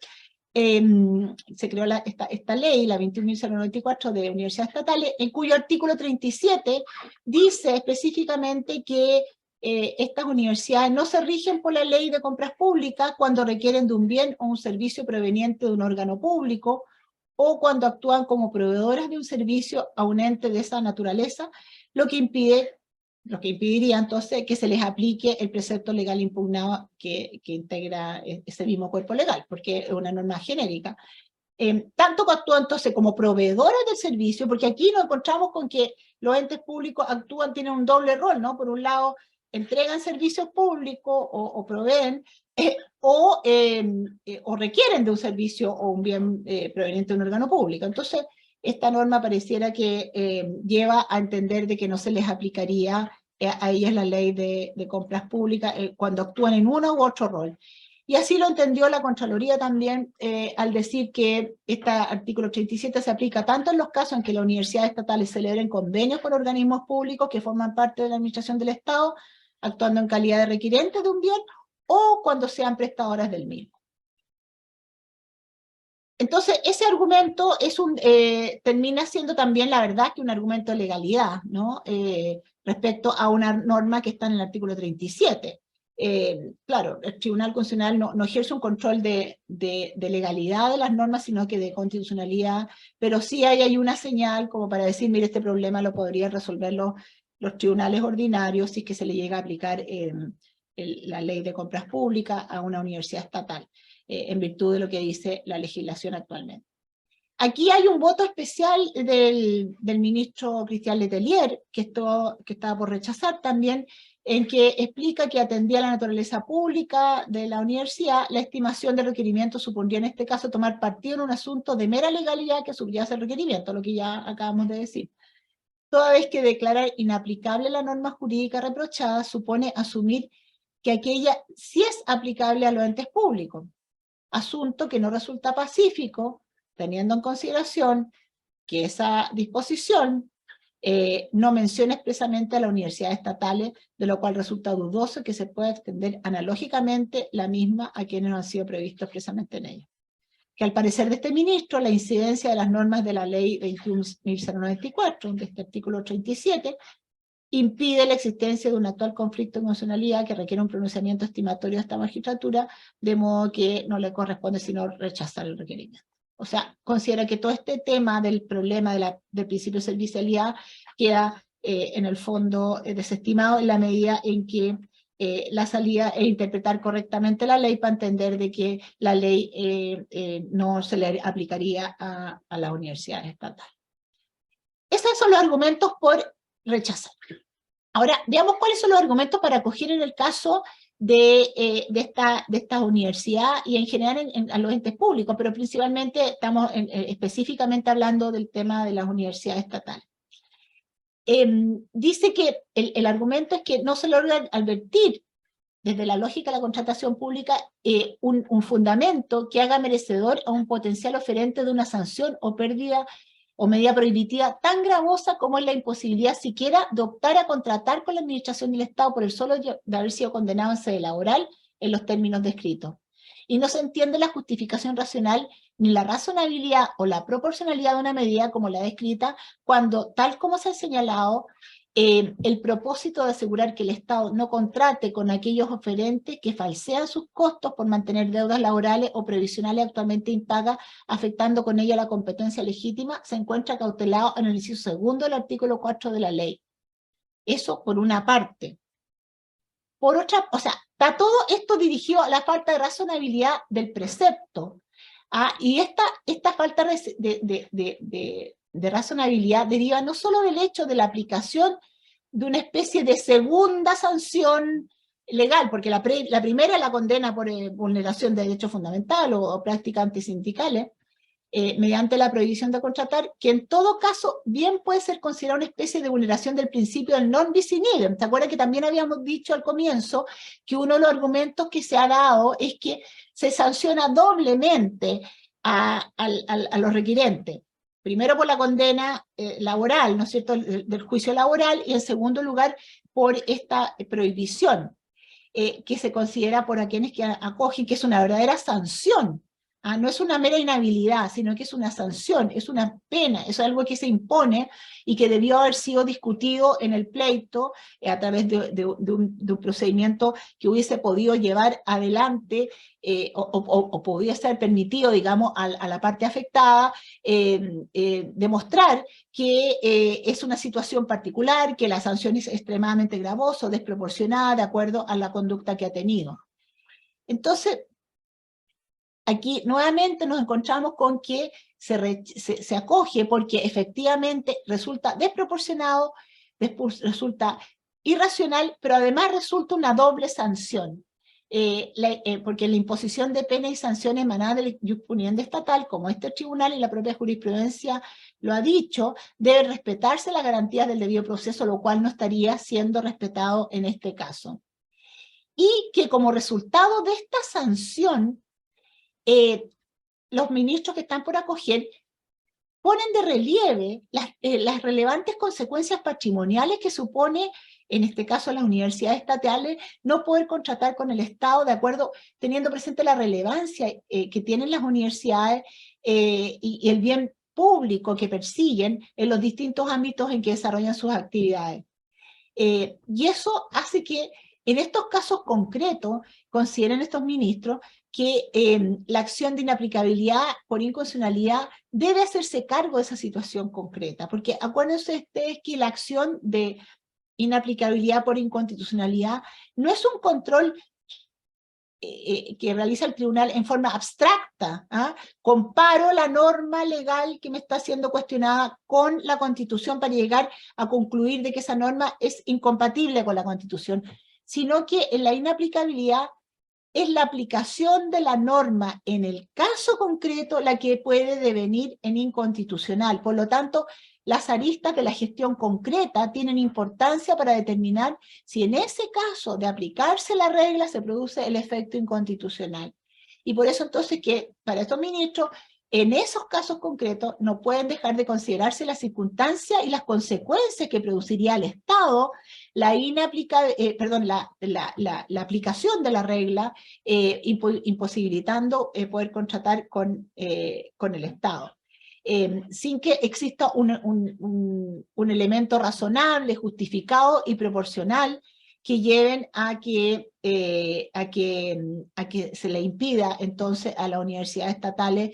se creó esta ley, la 21.094 de universidades estatales, en cuyo artículo 37 dice específicamente que estas universidades no se rigen por la ley de compras públicas cuando requieren de un bien o un servicio proveniente de un órgano público, o cuando actúan como proveedoras de un servicio a un ente de esa naturaleza, lo que impediría entonces que se les aplique el precepto legal impugnado que integra ese mismo cuerpo legal, porque es una norma genérica. Tanto que actúan entonces como proveedoras del servicio, porque aquí nos encontramos con que los entes públicos actúan, tienen un doble rol, ¿no? Por un lado, entregan servicios públicos o proveen, o requieren de un servicio o un bien proveniente de un órgano público. Entonces, esta norma pareciera que lleva a entender de que no se les aplicaría a ellas la ley de compras públicas cuando actúan en uno u otro rol. Y así lo entendió la Contraloría también al decir que este artículo 37 se aplica tanto en los casos en que las universidades estatales celebren convenios con organismos públicos que forman parte de la administración del Estado, actuando en calidad de requirentes de un bien, o cuando sean prestadoras del mismo. Entonces, ese argumento termina siendo también, la verdad, que un argumento de legalidad, ¿no? Respecto a una norma que está en el artículo 37. Claro, el Tribunal Constitucional no ejerce un control de legalidad de las normas, sino que de constitucionalidad, pero sí hay una señal como para decir, mire, este problema lo podrían resolver los tribunales ordinarios si es que se le llega a aplicar la ley de compras públicas a una universidad estatal, en virtud de lo que dice la legislación actualmente. Aquí hay un voto especial del ministro Cristian Letelier, que estaba por rechazar también, en que explica que atendía a la naturaleza pública de la universidad, la estimación de requerimientos supondría en este caso tomar partido en un asunto de mera legalidad que subyace el requerimiento, lo que ya acabamos de decir. Toda vez que declarar inaplicable la norma jurídica reprochada supone asumir que aquella sí es aplicable a los entes públicos, asunto que no resulta pacífico, teniendo en consideración que esa disposición no menciona expresamente a las universidades estatales, de lo cual resulta dudoso que se pueda extender analógicamente la misma a quienes no han sido previstos expresamente en ella. Que al parecer de este ministro, la incidencia de las normas de la ley 21.094, de este artículo 37, impide la existencia de un actual conflicto de emocionalidad que requiere un pronunciamiento estimatorio de esta magistratura, de modo que no le corresponde sino rechazar el requerimiento. O sea, considera que todo este tema del problema del principio de servicialidad queda en el fondo desestimado en la medida en que la salida es interpretar correctamente la ley para entender de que la ley no se le aplicaría a las universidades estatales. Esos son los argumentos por rechazar. Ahora, veamos cuáles son los argumentos para acoger en el caso de esta universidad y en general a los entes públicos, pero principalmente estamos específicamente hablando del tema de las universidades estatales. Dice que el argumento es que no se logra advertir desde la lógica de la contratación pública un fundamento que haga merecedor a un potencial oferente de una sanción o pérdida o medida prohibitiva tan gravosa como es la imposibilidad siquiera de optar a contratar con la administración del Estado por el solo de haber sido condenado en sede laboral en los términos descritos. Y no se entiende la justificación racional ni la razonabilidad o la proporcionalidad de una medida como la descrita cuando, tal como se ha señalado, el propósito de asegurar que el Estado no contrate con aquellos oferentes que falsean sus costos por mantener deudas laborales o previsionales actualmente impagas, afectando con ello la competencia legítima, se encuentra cautelado en el inciso segundo del artículo 4 de la ley. Eso por una parte. Por otra, o sea, está todo esto dirigido a la falta de razonabilidad del precepto. Y esta falta de razonabilidad deriva no solo del hecho de la aplicación de una especie de segunda sanción legal, porque la primera es la condena por vulneración de derechos fundamentales o prácticas antisindicales, mediante la prohibición de contratar, que en todo caso bien puede ser considerada una especie de vulneración del principio del non bis in idem. ¿Te acuerdas que también habíamos dicho al comienzo que uno de los argumentos que se ha dado es que se sanciona doblemente a los requirentes? Primero por la condena laboral, ¿no es cierto?, del juicio laboral, y en segundo lugar por esta prohibición que se considera por quienes que acogen, que es una verdadera sanción. No es una mera inhabilidad, sino que es una sanción, es una pena, es algo que se impone y que debió haber sido discutido en el pleito a través de un procedimiento que hubiese podido llevar adelante o podía ser permitido, digamos, a la parte afectada demostrar que es una situación particular, que la sanción es extremadamente gravosa, desproporcionada, de acuerdo a la conducta que ha tenido. Entonces, aquí nuevamente nos encontramos con que se acoge porque efectivamente resulta desproporcionado, resulta irracional, pero además resulta una doble sanción. Porque la imposición de pena y sanciones emanadas de la jurisprudencia estatal, como este tribunal y la propia jurisprudencia lo ha dicho, debe respetarse las garantías del debido proceso, lo cual no estaría siendo respetado en este caso. Y que como resultado de esta sanción, los ministros que están por acoger ponen de relieve las relevantes consecuencias patrimoniales que supone, en este caso las universidades estatales, no poder contratar con el Estado, de acuerdo, teniendo presente la relevancia que tienen las universidades y el bien público que persiguen en los distintos ámbitos en que desarrollan sus actividades. Y eso hace que en estos casos concretos consideren estos ministros que la acción de inaplicabilidad por inconstitucionalidad debe hacerse cargo de esa situación concreta, porque acuérdense ustedes que la acción de inaplicabilidad por inconstitucionalidad no es un control que realiza el tribunal en forma abstracta. Comparo la norma legal que me está siendo cuestionada con la Constitución para llegar a concluir de que esa norma es incompatible con la Constitución, sino que en la inaplicabilidad es la aplicación de la norma en el caso concreto la que puede devenir en inconstitucional. Por lo tanto, las aristas de la gestión concreta tienen importancia para determinar si en ese caso de aplicarse la regla se produce el efecto inconstitucional. Y por eso entonces que para estos ministros, en esos casos concretos no pueden dejar de considerarse las circunstancias y las consecuencias que produciría al Estado la aplicación de la regla, imposibilitando poder contratar con el Estado. Sin que exista un elemento razonable, justificado y proporcional que lleven a que se le impida entonces a las universidades estatales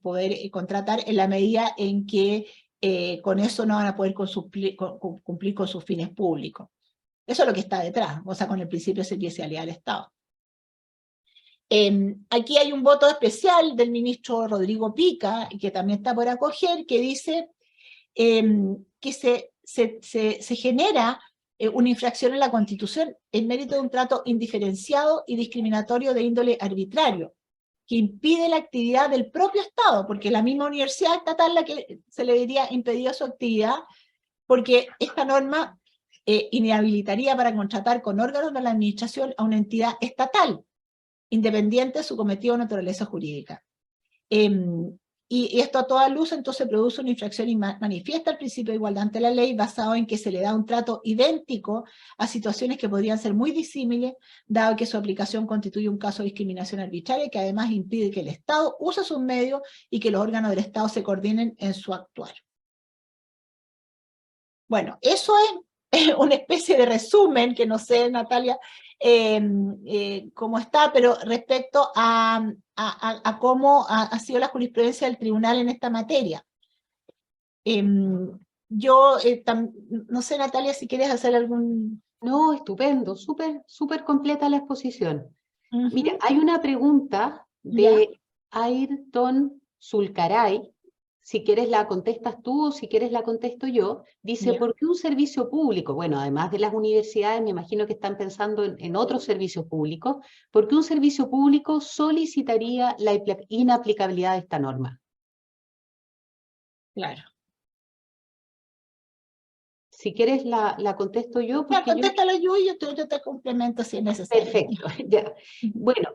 poder contratar en la medida en que con eso no van a poder cumplir con sus fines públicos. Eso es lo que está detrás, o sea, con el principio de servicialidad del Estado. Aquí hay un voto especial del ministro Rodrigo Pica, que también está por acoger, que dice que se genera una infracción en la Constitución en mérito de un trato indiferenciado y discriminatorio de índole arbitrario, que impide la actividad del propio Estado, porque la misma universidad estatal la que se le diría impedida su actividad, porque esta norma inhabilitaría para contratar con órganos de la administración a una entidad estatal, independiente de su cometido o naturaleza jurídica. Y esto a toda luz entonces produce una infracción y manifiesta el principio de igualdad ante la ley basado en que se le da un trato idéntico a situaciones que podrían ser muy disímiles, dado que su aplicación constituye un caso de discriminación arbitraria que además impide que el Estado use sus medios y que los órganos del Estado se coordinen en su actuar. Bueno, eso es una especie de resumen, que no sé, Natalia, cómo está, pero respecto a cómo ha sido la jurisprudencia del tribunal en esta materia. Yo no sé, Natalia, si quieres hacer algún... No, estupendo, súper completa la exposición. Mira, hay una pregunta de Ayrton Zulcaray, si quieres la contestas tú o si quieres la contesto yo, dice, Ya. ¿por qué un servicio público? Bueno, además de las universidades, me imagino que están pensando en otros servicios públicos, ¿por qué un servicio público solicitaría la inaplicabilidad de esta norma? Claro. Si quieres la contesto yo, Ya, porque yo... contéstalo yo y yo te complemento si es necesario. Perfecto, ya. Bueno,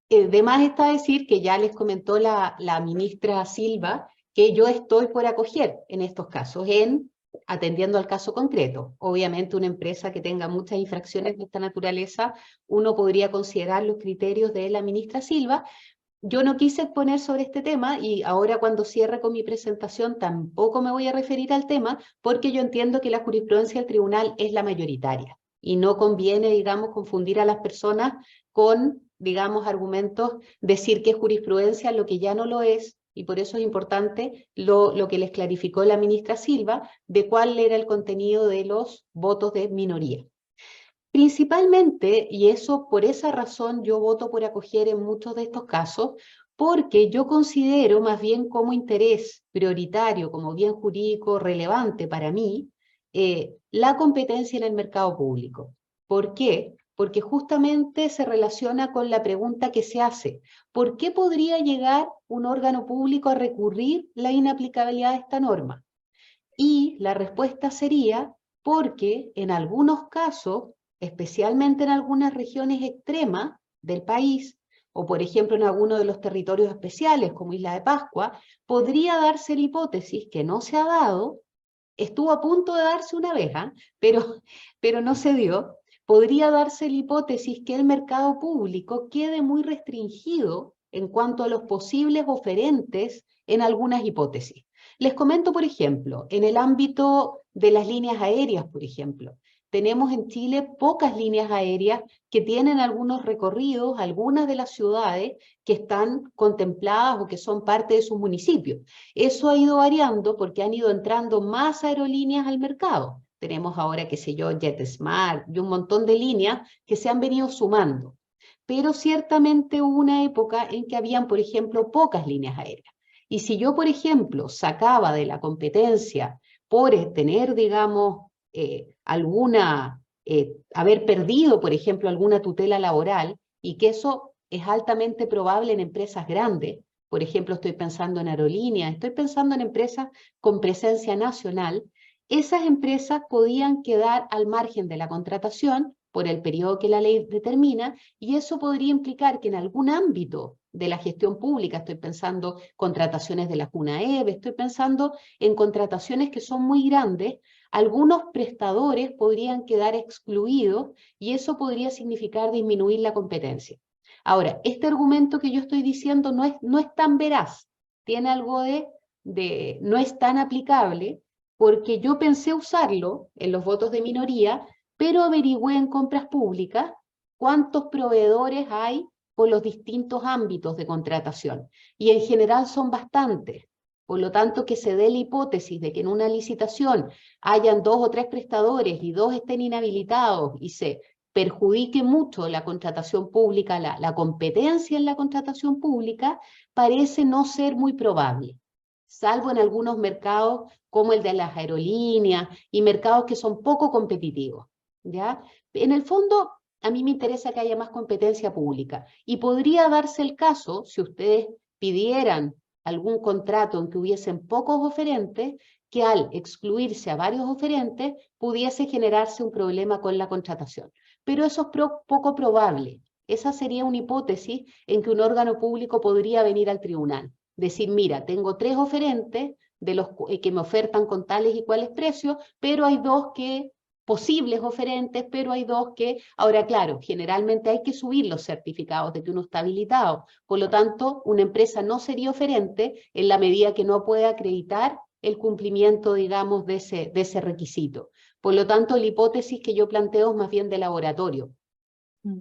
de más está decir que ya les comentó la ministra Silva que yo estoy por acoger en estos casos, atendiendo al caso concreto. Obviamente una empresa que tenga muchas infracciones de esta naturaleza, uno podría considerar los criterios de la ministra Silva. Yo no quise exponer sobre este tema y ahora cuando cierre con mi presentación tampoco me voy a referir al tema porque yo entiendo que la jurisprudencia del tribunal es la mayoritaria y no conviene, digamos, confundir a las personas con, digamos, argumentos, decir que es jurisprudencia lo que ya no lo es, y por eso es importante lo que les clarificó la ministra Silva de cuál era el contenido de los votos de minoría. Principalmente, y eso por esa razón yo voto por acoger en muchos de estos casos, porque yo considero más bien como interés prioritario, como bien jurídico relevante para mí, la competencia en el mercado público. ¿Por qué? Porque justamente se relaciona con la pregunta que se hace. ¿Por qué podría llegar un órgano público a recurrir la inaplicabilidad de esta norma? Y la respuesta sería porque en algunos casos, especialmente en algunas regiones extremas del país, o por ejemplo en algunos de los territorios especiales como Isla de Pascua, podría darse la hipótesis que no se ha dado, estuvo a punto de darse una vez, pero no se dio, podría darse la hipótesis que el mercado público quede muy restringido en cuanto a los posibles oferentes en algunas hipótesis. Les comento, por ejemplo, en el ámbito de las líneas aéreas, por ejemplo, tenemos en Chile pocas líneas aéreas que tienen algunos recorridos, algunas de las ciudades que están contempladas o que son parte de sus municipios. Eso ha ido variando porque han ido entrando más aerolíneas al mercado. Tenemos ahora, qué sé yo, JetSmart y un montón de líneas que se han venido sumando. Pero ciertamente hubo una época en que habían, por ejemplo, pocas líneas aéreas. Y si yo, por ejemplo, sacaba de la competencia por tener, digamos, haber perdido, por ejemplo, alguna tutela laboral, y que eso es altamente probable en empresas grandes, por ejemplo, estoy pensando en aerolíneas, estoy pensando en empresas con presencia nacional, esas empresas podían quedar al margen de la contratación por el periodo que la ley determina, y eso podría implicar que en algún ámbito de la gestión pública, estoy pensando en contrataciones de la CUNAEB, estoy pensando en contrataciones que son muy grandes, algunos prestadores podrían quedar excluidos y eso podría significar disminuir la competencia. Ahora, este argumento que yo estoy diciendo no es tan veraz, tiene algo no es tan aplicable, porque yo pensé usarlo en los votos de minoría, pero averigüé en compras públicas cuántos proveedores hay por los distintos ámbitos de contratación, y en general son bastantes. Por lo tanto, que se dé la hipótesis de que en una licitación hayan 2 o 3 prestadores y 2 estén inhabilitados y se perjudique mucho la contratación pública, la competencia en la contratación pública, parece no ser muy probable, salvo en algunos mercados como el de las aerolíneas y mercados que son poco competitivos, ¿ya? En el fondo, a mí me interesa que haya más competencia pública y podría darse el caso, si ustedes pidieran algún contrato en que hubiesen pocos oferentes, que al excluirse a varios oferentes pudiese generarse un problema con la contratación. Pero eso es poco probable. Esa sería una hipótesis en que un órgano público podría venir al tribunal. Decir, mira, tengo 3 oferentes de los que me ofertan con tales y cuales precios, pero hay 2 posibles oferentes, pero hay 2 que, ahora claro, generalmente hay que subir los certificados de que uno está habilitado. Por lo tanto, una empresa no sería oferente en la medida que no pueda acreditar el cumplimiento, digamos, de ese requisito. Por lo tanto, la hipótesis que yo planteo es más bien de laboratorio.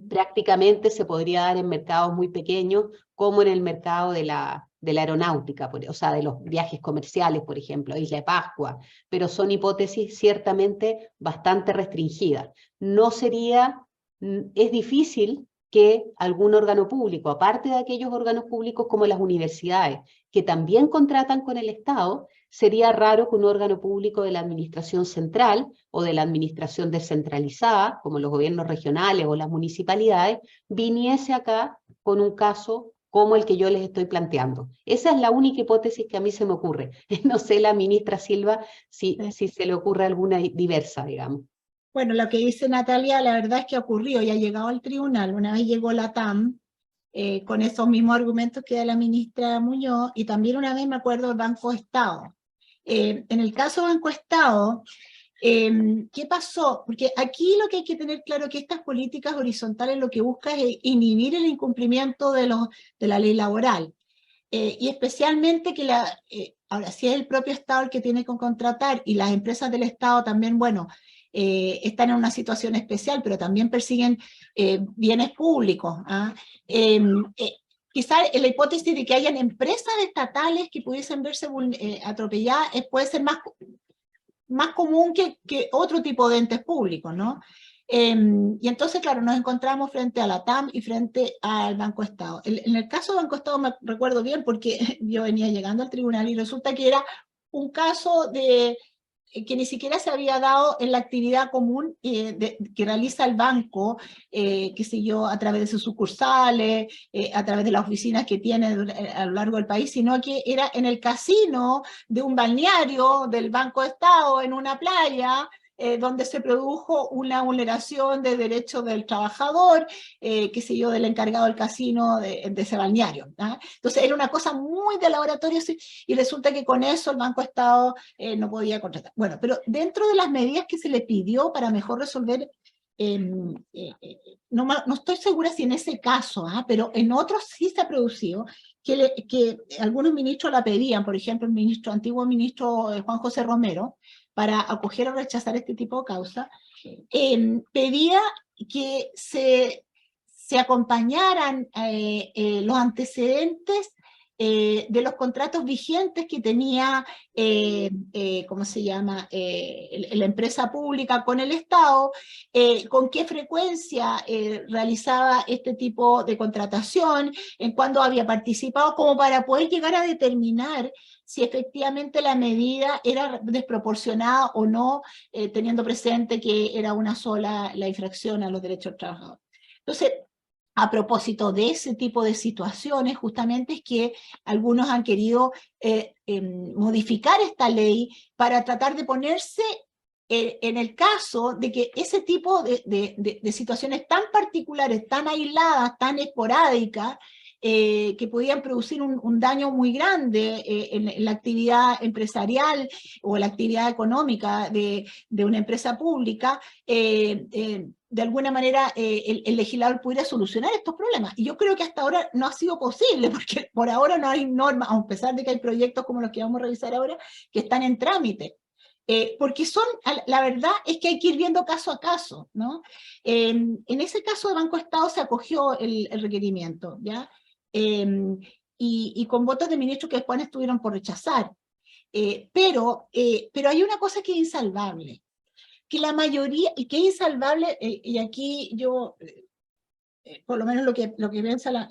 Prácticamente se podría dar en mercados muy pequeños, como en el mercado de la aeronáutica, o sea, de los viajes comerciales, por ejemplo, Isla de Pascua, pero son hipótesis ciertamente bastante restringidas. No sería, es difícil que algún órgano público, aparte de aquellos órganos públicos como las universidades, que también contratan con el Estado, sería raro que un órgano público de la administración central o de la administración descentralizada, como los gobiernos regionales o las municipalidades, viniese acá con un caso como el que yo les estoy planteando. Esa es la única hipótesis que a mí se me ocurre. No sé, la ministra Silva, si se le ocurre alguna diversa, digamos. Bueno, lo que dice Natalia, la verdad es que ocurrió y ha llegado al tribunal. Una vez llegó la TAM, con esos mismos argumentos que da la ministra Muñoz, y también una vez me acuerdo del Banco Estado. En el caso Banco Estado, ¿qué pasó? Porque aquí lo que hay que tener claro es que estas políticas horizontales lo que buscan es inhibir el incumplimiento de la ley laboral. Y especialmente que ahora, si es el propio Estado el que tiene que contratar, y las empresas del Estado también, bueno, están en una situación especial, pero también persiguen bienes públicos. Quizás la hipótesis de que hayan empresas estatales que pudiesen verse atropelladas puede ser más común que otro tipo de entes públicos, ¿no? Y entonces, claro, nos encontramos frente a la TAM y frente al Banco Estado. En el caso del Banco Estado me recuerdo bien porque yo venía llegando al tribunal y resulta que era un caso que ni siquiera se había dado en la actividad común que realiza el banco, qué sé yo, a través de sus sucursales, a través de las oficinas que tiene a lo largo del país, sino que era en el casino de un balneario del Banco de Estado, en una playa, donde se produjo una vulneración de derechos del trabajador, qué sé yo, del encargado del casino de ese balneario. Entonces era una cosa muy de laboratorio, y resulta que con eso el Banco de Estado no podía contratar. Bueno, pero dentro de las medidas que se le pidió para mejor resolver, no estoy segura si en ese caso, pero en otros sí se ha producido, que algunos ministros la pedían, por ejemplo, el antiguo ministro Juan José Romero, para acoger o rechazar este tipo de causa, pedía que se acompañaran los antecedentes de los contratos vigentes que tenía, ¿cómo se llama?, la empresa pública con el Estado, con qué frecuencia realizaba este tipo de contratación, en cuándo había participado, como para poder llegar a determinar si efectivamente la medida era desproporcionada o no, teniendo presente que era una sola la infracción a los derechos del trabajador. Entonces, a propósito de ese tipo de situaciones, justamente es que algunos han querido modificar esta ley para tratar de ponerse en el caso de que ese tipo de situaciones tan particulares, tan aisladas, tan esporádicas, que podían producir un daño muy grande en la actividad empresarial o la actividad económica de una empresa pública, de alguna manera el legislador pudiera solucionar estos problemas. Y yo creo que hasta ahora no ha sido posible, porque por ahora no hay normas, a pesar de que hay proyectos como los que vamos a revisar ahora, que están en trámite. Porque la verdad es que hay que ir viendo caso a caso, ¿no? En ese caso de Banco Estado se acogió el requerimiento, ¿ya? Y con votos de ministros que después estuvieron por rechazar. Pero hay una cosa que es insalvable, que la mayoría, y que es insalvable, y aquí yo, por lo menos lo que piensa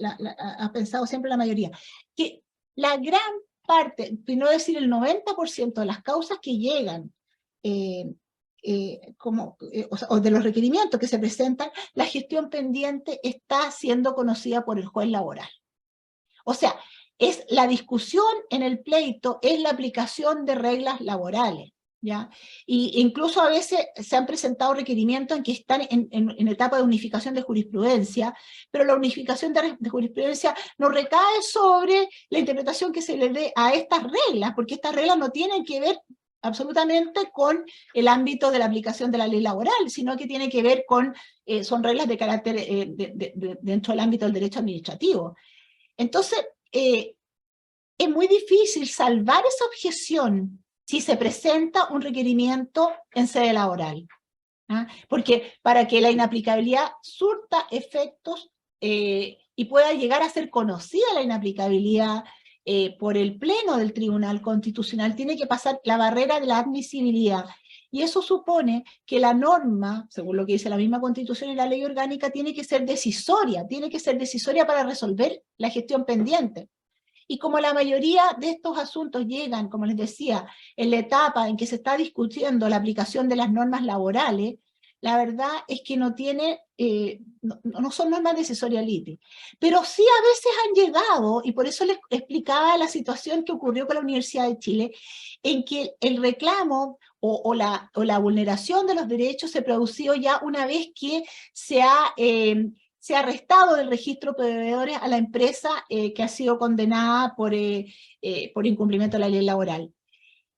ha pensado siempre la mayoría, que la gran parte, por no decir el 90% de las causas que llegan, o de los requerimientos que se presentan, la gestión pendiente está siendo conocida por el juez laboral. O sea, es la discusión en el pleito, es la aplicación de reglas laborales, ¿ya? Y incluso a veces se han presentado requerimientos en que están en etapa de unificación de jurisprudencia, pero la unificación de jurisprudencia no recae sobre la interpretación que se le dé a estas reglas, porque estas reglas no tienen que ver absolutamente con el ámbito de la aplicación de la ley laboral, sino que tiene que ver con, son reglas de carácter dentro del ámbito del derecho administrativo. Entonces, es muy difícil salvar esa objeción si se presenta un requerimiento en sede laboral. Porque para que la inaplicabilidad surta efectos y pueda llegar a ser conocida la inaplicabilidad por el Pleno del Tribunal Constitucional, tiene que pasar la barrera de la admisibilidad. Y eso supone que la norma, según lo que dice la misma Constitución y la ley orgánica, tiene que ser decisoria para resolver la gestión pendiente. Y como la mayoría de estos asuntos llegan, como les decía, en la etapa en que se está discutiendo la aplicación de las normas laborales, la verdad es que no son normas decisoriality. Pero sí a veces han llegado, y por eso les explicaba la situación que ocurrió con la Universidad de Chile, en que el reclamo o la vulneración de los derechos se produció ya una vez que se ha restado del registro de proveedores a la empresa que ha sido condenada por incumplimiento de la ley laboral.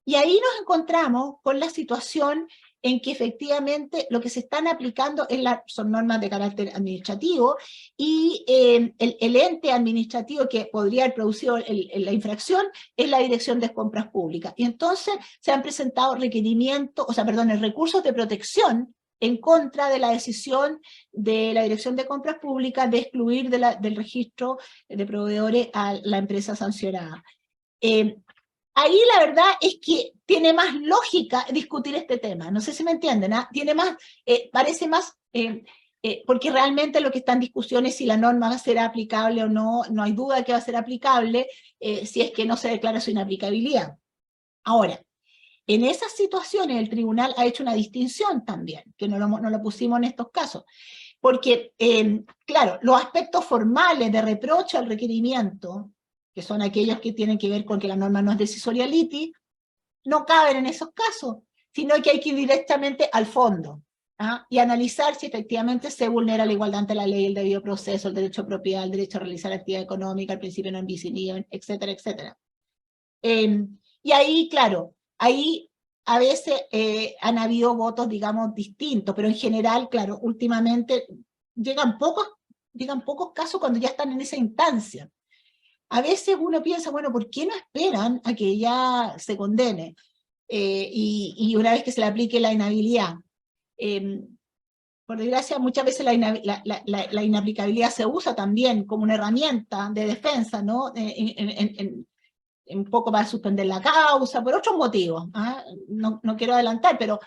Y ahí nos encontramos con la situación en que efectivamente lo que se están aplicando son normas de carácter administrativo, y el ente administrativo que podría haber producido la infracción es la Dirección de Compras Públicas. Y entonces se han presentado recursos de protección en contra de la decisión de la Dirección de Compras Públicas de excluir del registro de proveedores a la empresa sancionada. Ahí la verdad es que tiene más lógica discutir este tema, no sé si me entienden, tiene más, parece más, porque realmente lo que está en discusión es si la norma va a ser aplicable o no, no hay duda de que va a ser aplicable, si es que no se declara su inaplicabilidad. Ahora, en esas situaciones el tribunal ha hecho una distinción también, que no lo pusimos en estos casos, porque, claro, los aspectos formales de reproche al requerimiento, que son aquellos que tienen que ver con que la norma no es decisoriality, no caben en esos casos, sino que hay que ir directamente al fondo, y analizar si efectivamente se vulnera la igualdad ante la ley, el debido proceso, el derecho a propiedad, el derecho a realizar actividad económica, el principio non bis in idem, etcétera, etcétera. Y ahí, claro, ahí a veces han habido votos, digamos, distintos, pero en general, claro, últimamente llegan pocos casos cuando ya están en esa instancia. A veces uno piensa, bueno, ¿por qué no esperan a que ya se condene? Y una vez que se le aplique la inhabilidad. Por desgracia, muchas veces la inaplicabilidad se usa también como una herramienta de defensa, ¿no? Un poco para suspender la causa, por otros motivos. No quiero adelantar, pero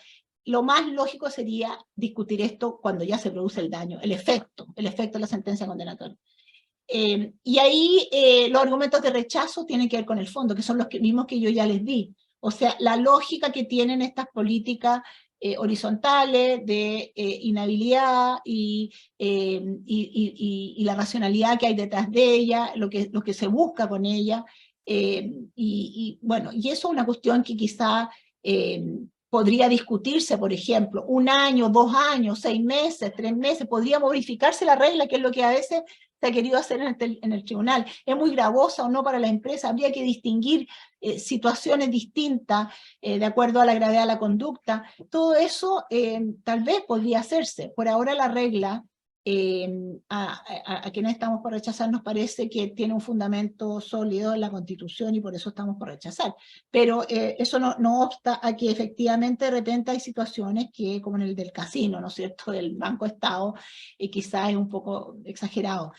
lo más lógico sería discutir esto cuando ya se produce el daño, el efecto de la sentencia condenatoria. Y ahí los argumentos de rechazo tienen que ver con el fondo, que son los mismos que yo ya les di. O sea, la lógica que tienen estas políticas horizontales de inhabilidad y la racionalidad que hay detrás de ella, lo que se busca con ella. Bueno, y eso es una cuestión que quizá podría discutirse, por ejemplo, 1 año, 2 años, 6 meses, 3 meses, podría modificarse la regla, que es lo que a veces se ha querido hacer en el tribunal. ¿Es muy gravosa o no para la empresa? Habría que distinguir situaciones distintas de acuerdo a la gravedad de la conducta. Todo eso tal vez podría hacerse. Por ahora la regla, a quienes estamos por rechazar, nos parece que tiene un fundamento sólido en la Constitución y por eso estamos por rechazar. Pero eso no obsta a que efectivamente de repente hay situaciones que, como en el del casino, ¿no es cierto?, del Banco Estado, quizás es un poco exagerado.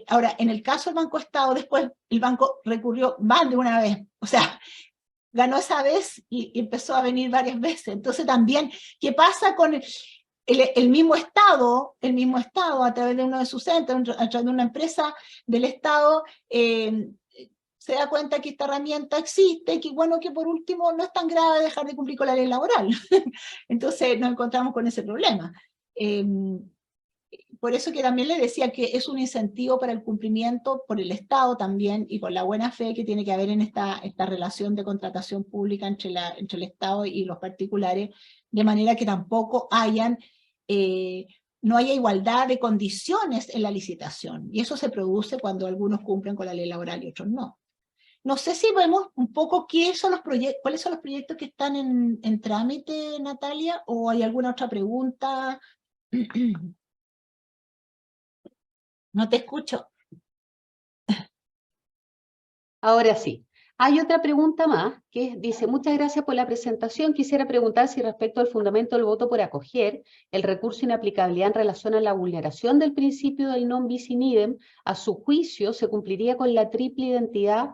Ahora, en el caso del Banco Estado, después el banco recurrió más de una vez, o sea, ganó esa vez y empezó a venir varias veces. Entonces también, ¿qué pasa con el mismo Estado, a través de uno de sus entes, a través de una empresa del Estado, se da cuenta que esta herramienta existe y que, bueno, que por último no es tan grave dejar de cumplir con la ley laboral? Entonces nos encontramos con ese problema. Por eso que también le decía que es un incentivo para el cumplimiento por el Estado también y por la buena fe que tiene que haber en esta relación de contratación pública entre el Estado y los particulares, de manera que tampoco no haya igualdad de condiciones en la licitación. Y eso se produce cuando algunos cumplen con la ley laboral y otros no. No sé si vemos un poco cuáles son los proyectos que están en trámite, Natalia, o hay alguna otra pregunta. No te escucho. Ahora sí. Hay otra pregunta más que dice: muchas gracias por la presentación. Quisiera preguntar si respecto al fundamento del voto por acoger, el recurso de inaplicabilidad en relación a la vulneración del principio del non bis in idem, a su juicio se cumpliría con la triple identidad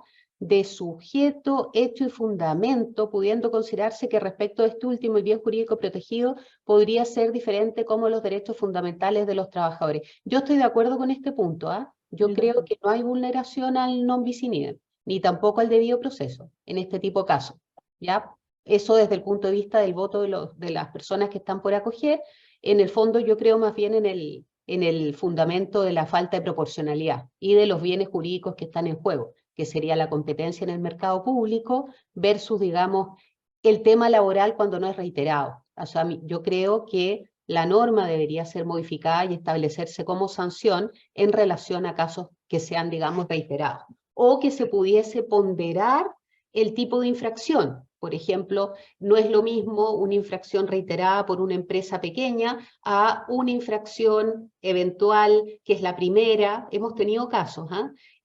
de sujeto, hecho y fundamento, pudiendo considerarse que respecto a este último, el bien jurídico protegido podría ser diferente como los derechos fundamentales de los trabajadores. Yo estoy de acuerdo con este punto, ¿ah? Yo creo que no hay vulneración al non bis in idem, ni tampoco al debido proceso en este tipo de casos, ¿ya? Eso desde el punto de vista del voto de las personas que están por acoger. En el fondo yo creo más bien en el fundamento de la falta de proporcionalidad y de los bienes jurídicos que están en juego, que sería la competencia en el mercado público versus, digamos, el tema laboral cuando no es reiterado. O sea, yo creo que la norma debería ser modificada y establecerse como sanción en relación a casos que sean, digamos, reiterados, o que se pudiese ponderar el tipo de infracción. Por ejemplo, no es lo mismo una infracción reiterada por una empresa pequeña a una infracción eventual, que es la primera. Hemos tenido casos,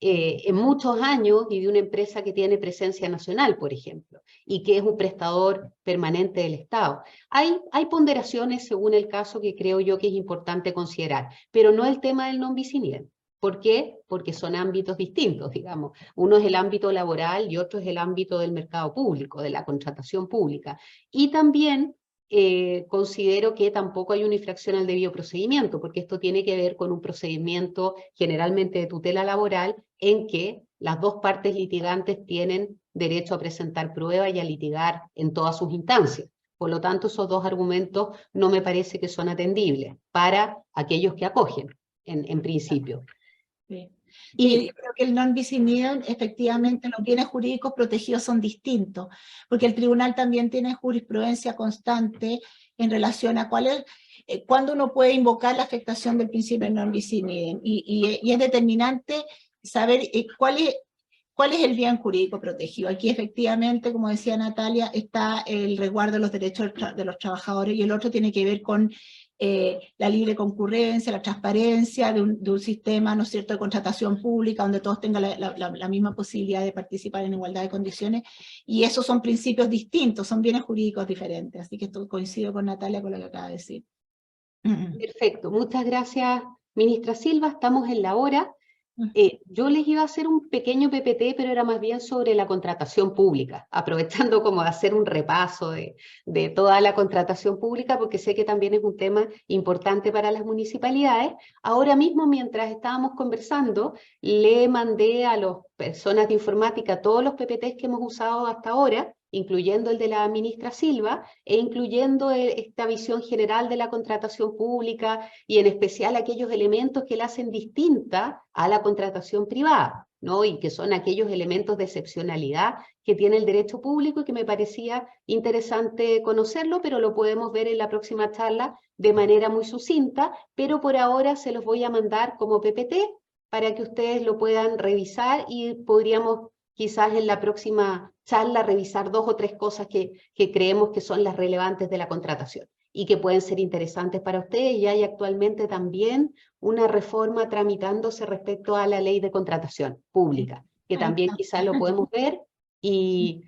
en muchos años, y de una empresa que tiene presencia nacional, por ejemplo, y que es un prestador permanente del Estado. Hay ponderaciones según el caso que creo yo que es importante considerar, pero no el tema del non bis in idem. ¿Por qué? Porque son ámbitos distintos, digamos. Uno es el ámbito laboral y otro es el ámbito del mercado público, de la contratación pública. Y también considero que tampoco hay una infracción al debido procedimiento, porque esto tiene que ver con un procedimiento generalmente de tutela laboral en que las dos partes litigantes tienen derecho a presentar pruebas y a litigar en todas sus instancias. Por lo tanto, esos dos argumentos no me parece que son atendibles para aquellos que acogen, en principio. Sí. Y creo que el non bis in idem, efectivamente, los bienes jurídicos protegidos son distintos, porque el tribunal también tiene jurisprudencia constante en relación a cuándo uno puede invocar la afectación del principio del non bis in idem, y es determinante saber cuál es el bien jurídico protegido. Aquí efectivamente, como decía Natalia, está el resguardo de los derechos de los trabajadores, y el otro tiene que ver con la libre concurrencia, la transparencia de un sistema, ¿no es cierto?, de contratación pública, donde todos tengan la misma posibilidad de participar en igualdad de condiciones, y esos son principios distintos, son bienes jurídicos diferentes, así que esto coincido con Natalia con lo que acaba de decir. Perfecto, muchas gracias, ministra Silva, estamos en la hora. Yo les iba a hacer un pequeño PPT, pero era más bien sobre la contratación pública, aprovechando como de hacer un repaso de toda la contratación pública, porque sé que también es un tema importante para las municipalidades. Ahora mismo, mientras estábamos conversando, le mandé a las personas de informática todos los PPTs que hemos usado hasta ahora, incluyendo el de la ministra Silva, e incluyendo esta visión general de la contratación pública, y en especial aquellos elementos que la hacen distinta a la contratación privada, ¿no? Y que son aquellos elementos de excepcionalidad que tiene el derecho público, y que me parecía interesante conocerlo, pero lo podemos ver en la próxima charla de manera muy sucinta, pero por ahora se los voy a mandar como PPT para que ustedes lo puedan revisar, y podríamos quizás en la próxima charla revisar 2 o 3 cosas que creemos que son las relevantes de la contratación y que pueden ser interesantes para ustedes. Y hay actualmente también una reforma tramitándose respecto a la ley de contratación pública, que también quizás lo podemos ver y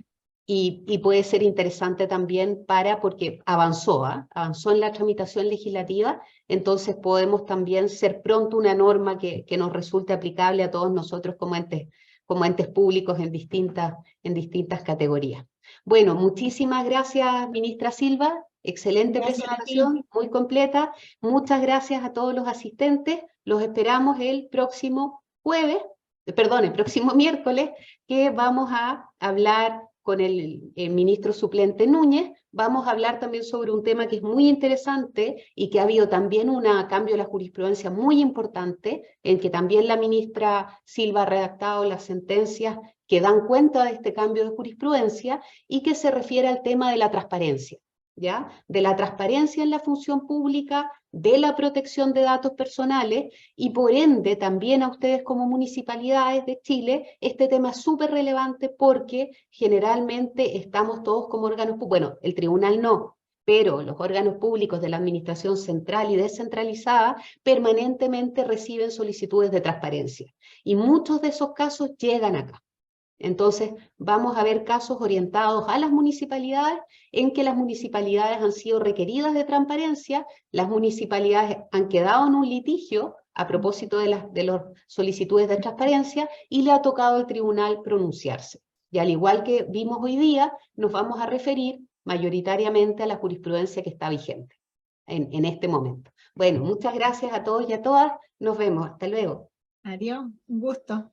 puede ser interesante también porque avanzó en la tramitación legislativa, entonces podemos también ser pronto una norma que nos resulte aplicable a todos nosotros como entes públicos en distintas categorías. Bueno, muchísimas gracias, ministra Silva. Excelente presentación, muy completa. Muchas gracias a todos los asistentes. Los esperamos el próximo miércoles, que vamos a hablar con el ministro suplente Núñez. Vamos a hablar también sobre un tema que es muy interesante y que ha habido también un cambio de la jurisprudencia muy importante, en que también la ministra Silva ha redactado las sentencias que dan cuenta de este cambio de jurisprudencia, y que se refiere al tema de la transparencia, ¿ya? De la transparencia en la función pública, de la protección de datos personales, y por ende también a ustedes como municipalidades de Chile, este tema es súper relevante, porque generalmente estamos todos como órganos públicos, bueno, el tribunal no, pero los órganos públicos de la administración central y descentralizada permanentemente reciben solicitudes de transparencia, y muchos de esos casos llegan acá. Entonces, vamos a ver casos orientados a las municipalidades, en que las municipalidades han sido requeridas de transparencia, las municipalidades han quedado en un litigio a propósito de las solicitudes de transparencia, y le ha tocado al tribunal pronunciarse. Y al igual que vimos hoy día, nos vamos a referir mayoritariamente a la jurisprudencia que está vigente en este momento. Bueno, muchas gracias a todos y a todas. Nos vemos. Hasta luego. Adiós, un gusto.